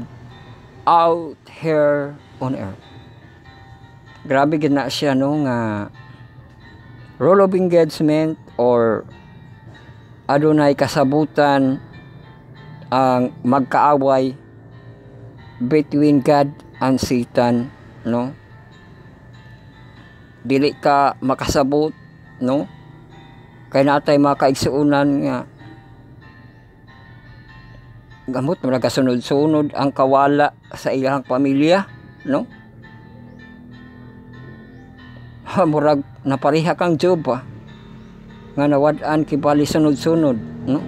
out here on earth. Grabe gid na siya no nga role of engagement or adunay kasabutan ang magkaaway between God and Satan, no? Dili ka makasabot, no? Kay natay makaigsuunan nga gamot na nagasunod-sunod ang kawala sa iyang pamilya, no? Murag napariha kang Job nga nawad-an kibali sunod-sunod, no?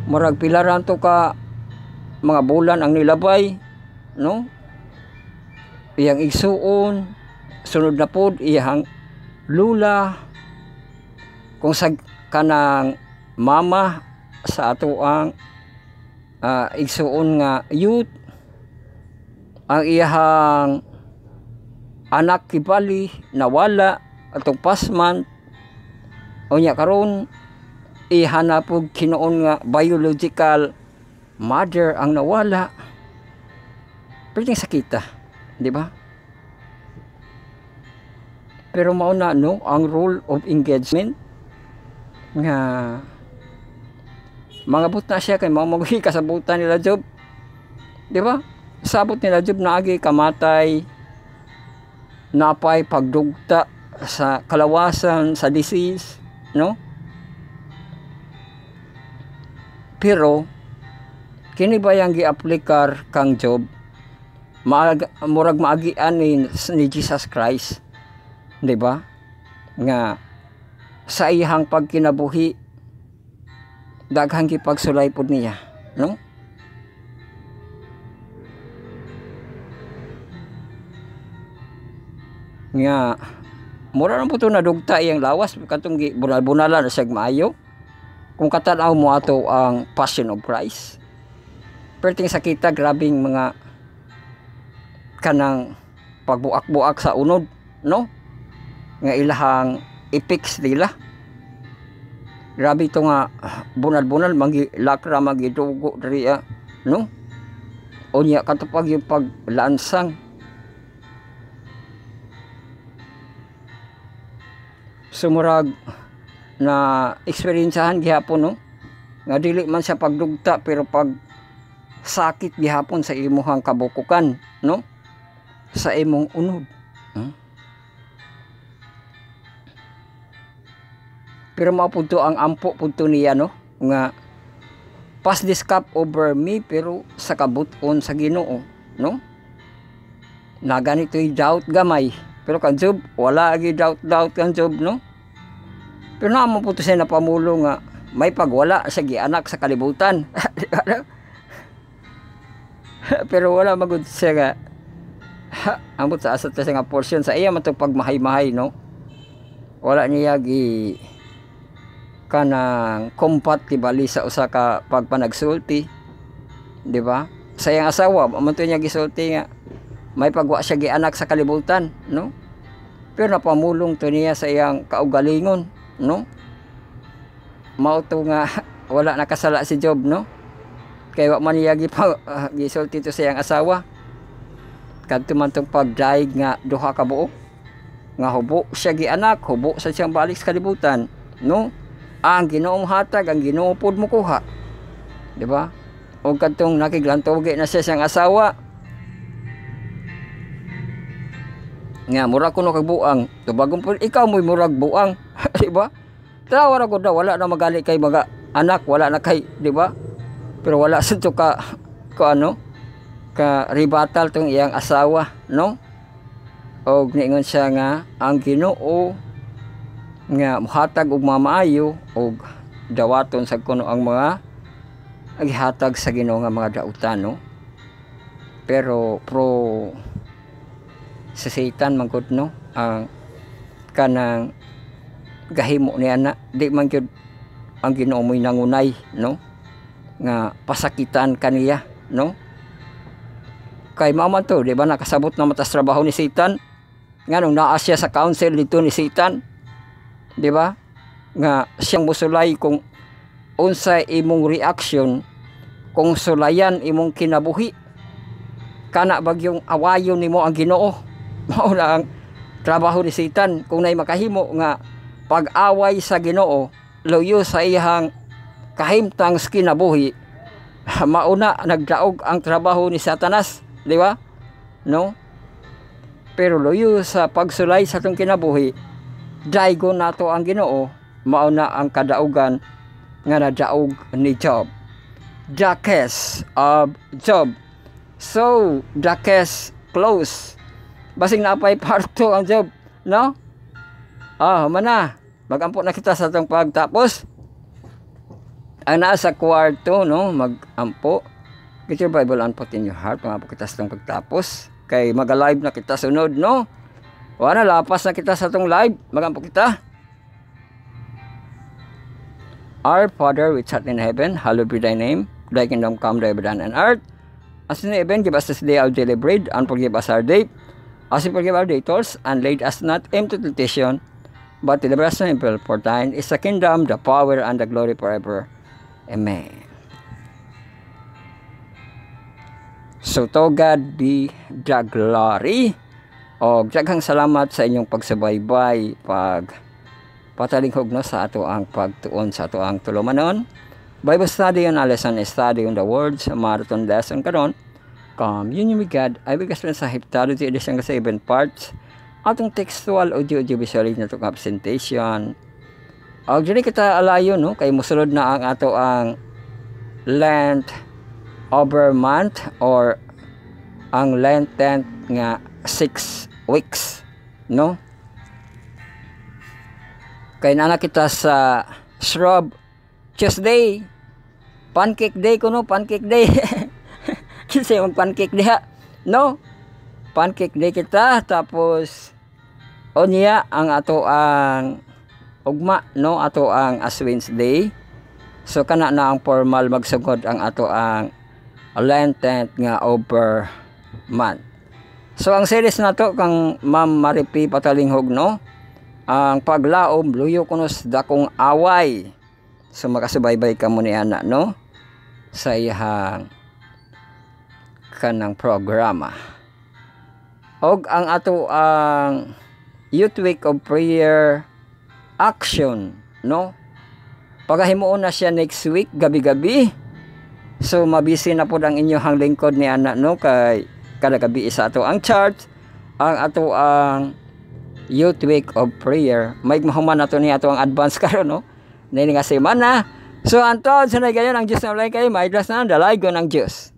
Murag pilaran to ka mga bulan ang nilabay, no? Iyang igsuon sunod na pod iyang lula kung sa kanang mama sa ato ang igsuon nga youth ang iyang anak kibali nawala atong pasman unya karon ihanapog kinoon nga biological mother ang nawala. Pwedeng sakita, di ba? Pero mao na no ang role of engagement nga mga buta siya kay mao maghi kasabutan nila Job, di ba? Sabot nila Job na agi kamatay, napay pagdugta sa kalawasan, sa disease, no? Pero kini ba yang giaplikar kang Job murag maagian ni Jesus Christ, di ba? Nga sa iyang pagkinabuhi daghang gipagsulay pud niya, no? Nga mura na po ito nadugta iyang lawas katong bunal-bunalan na siyag maayo kung katanaw mo ato ang Passion of Christ. Perting sakita grabing mga kanang pagbuak-buak sa unod, no? Nga ilahang i-fix nila. Grabe ito nga bunal-bunal lakra magidugo diriya, no? Unya katupag yung paglansang sumurag na eksperyensahan gihapon, no? Nga dili man siya pagdugta pero pag sakit gihapon sa imuhang kabukukan, no? Sa imong unod, pero mao pudto ang ampo pudto niya, no? Nga pass this cup over me pero sa kabuton sa Ginoo, no? Na ganito'y doubt gamay pero kan Job wala agi doubt kan Job, no? Pero naman po ito siya napamulo nga may pagwala sa gianak sa kalibutan. Pero wala magud siya nga ambot sa asat siya nga portion sa iya matong pagmahay-mahay, no? Wala niya gi kanang compatible sa usa ka pagpanagsulti, di ba? Sa iyang asawa amanto niya gisulti nga may pagwa siya gianak sa kalibutan, no? Pero napamulong to niya sa iyang kaugalingon, no? Mao to nga wala nakasala si Job, no? Kay wa man niya gisulti to sa iyang asawa kadto man tong pagdaig nga duha ka buok nga hubo siya gianak, hubo sa siyang balik sa kalibutan, no? Ang Ginoo hatag, ang Ginoo pod mo kuha, di ba? O kadtong nakiglantogi na siya siyang asawa nga murag kuno kag buang tubagong po ikaw mo'y murag buang di ba? Tawa ra gud wala na magali kay mga anak, wala na kay, di ba? Pero wala sa to ka ano ka ribatal tong iyang asawa, no? Og niingon siya nga ang Ginoo nga muhatag og mamaayo og dawaton sa kuno ang mga gihatag sa Ginoo nga mga dautan, no? Pero sa Satan man gud, no? Ang kanang gahimo niya na di man gyud ang Ginoo mo'y nangunay, no? Nga pasakitan kaniya, no? Kay mao to, di ba, nakasabot na matas trabaho ni Satan nga nung naa siya sa council dito ni Satan, di ba? Nga siyang musulay kung unsay imong reaction kung sulayan imong kinabuhi kana bagyong awayon nimo ang Ginoo. Mao na ang trabaho ni Satan kung nay makahimo nga pag-away sa Ginoo luyo sa iyang kahimtang sa kinabuhi. Mauna nagdaog ang trabaho ni Satanas, di ba? No? Pero luyo sa pagsulay sa atong kinabuhi, daygo nato ang Ginoo, mauna ang kadaugan nga nadaog ni Job. The case of Job. So, the case close. Basing napay part 2 ang Job, no? Mana. Mag-ampo na kita sa atong pagtapos. Ang nasa kwarto, no? Mag-ampo. Get your Bible and put in your heart. Mag-ampo kita sa atong pagtapos. Kay mag-live na kita sunod, no? Wala, lapas na kita sa atong live. Mag-ampo kita. Our Father which art in heaven, hallowed be thy name. Thy kingdom come, thy will be done on earth. As in heaven, give us this day our daily bread, and forgive us our debt, as we forgive our debtors, and lead us not into temptation, but deliver us from evil. For thine is the kingdom, the power, and the glory forever. Amen. So to God be the glory. O daghang salamat sa inyong pagsubaybay, patalinghog no sa ato ang pagtuon sa ato ang tulumanon. Bible study on a lesson study on the words, marathon lesson karon. Communion with God, I will explain sa Heptology edition sa 7 parts. Atong textual audio visual na itong absentation. Og dili kita alayo no kay mosulod na ang ato ang Lent over month or ang Lenten nga 6 weeks, no? Kay nana kita sa Shrub Tuesday, pancake day ko, no? Pancake day. Kasi mag pancake day, no? Pancake day kita, tapos o niya ang ato ang ugma, no? Ato ang Ash Wednesday. So kana na ang formal magsugod ang ato ang Lenten nga over month. So ang series na to kang Ma'am Maripi Patalinghog, no? Ang paglaom luyo kunos dakong away. So makasubaybay ka mo ni ana, no? Sa iyang kanang programa. Og ang ato ang Youth Week of Prayer Action, no? Pagahimuon na siya next week gabi-gabi. So mabisi na po ang inyong lingkod ni ana, no? Kay kada gabi isa ato ang church, ang ato ang Youth Week of Prayer. May mahuman nato ni ato ang advance karon, no? Nini nga semana. So antod sa gayon ang Diyos na ulay kay maidlas na dalagon ang Diyos.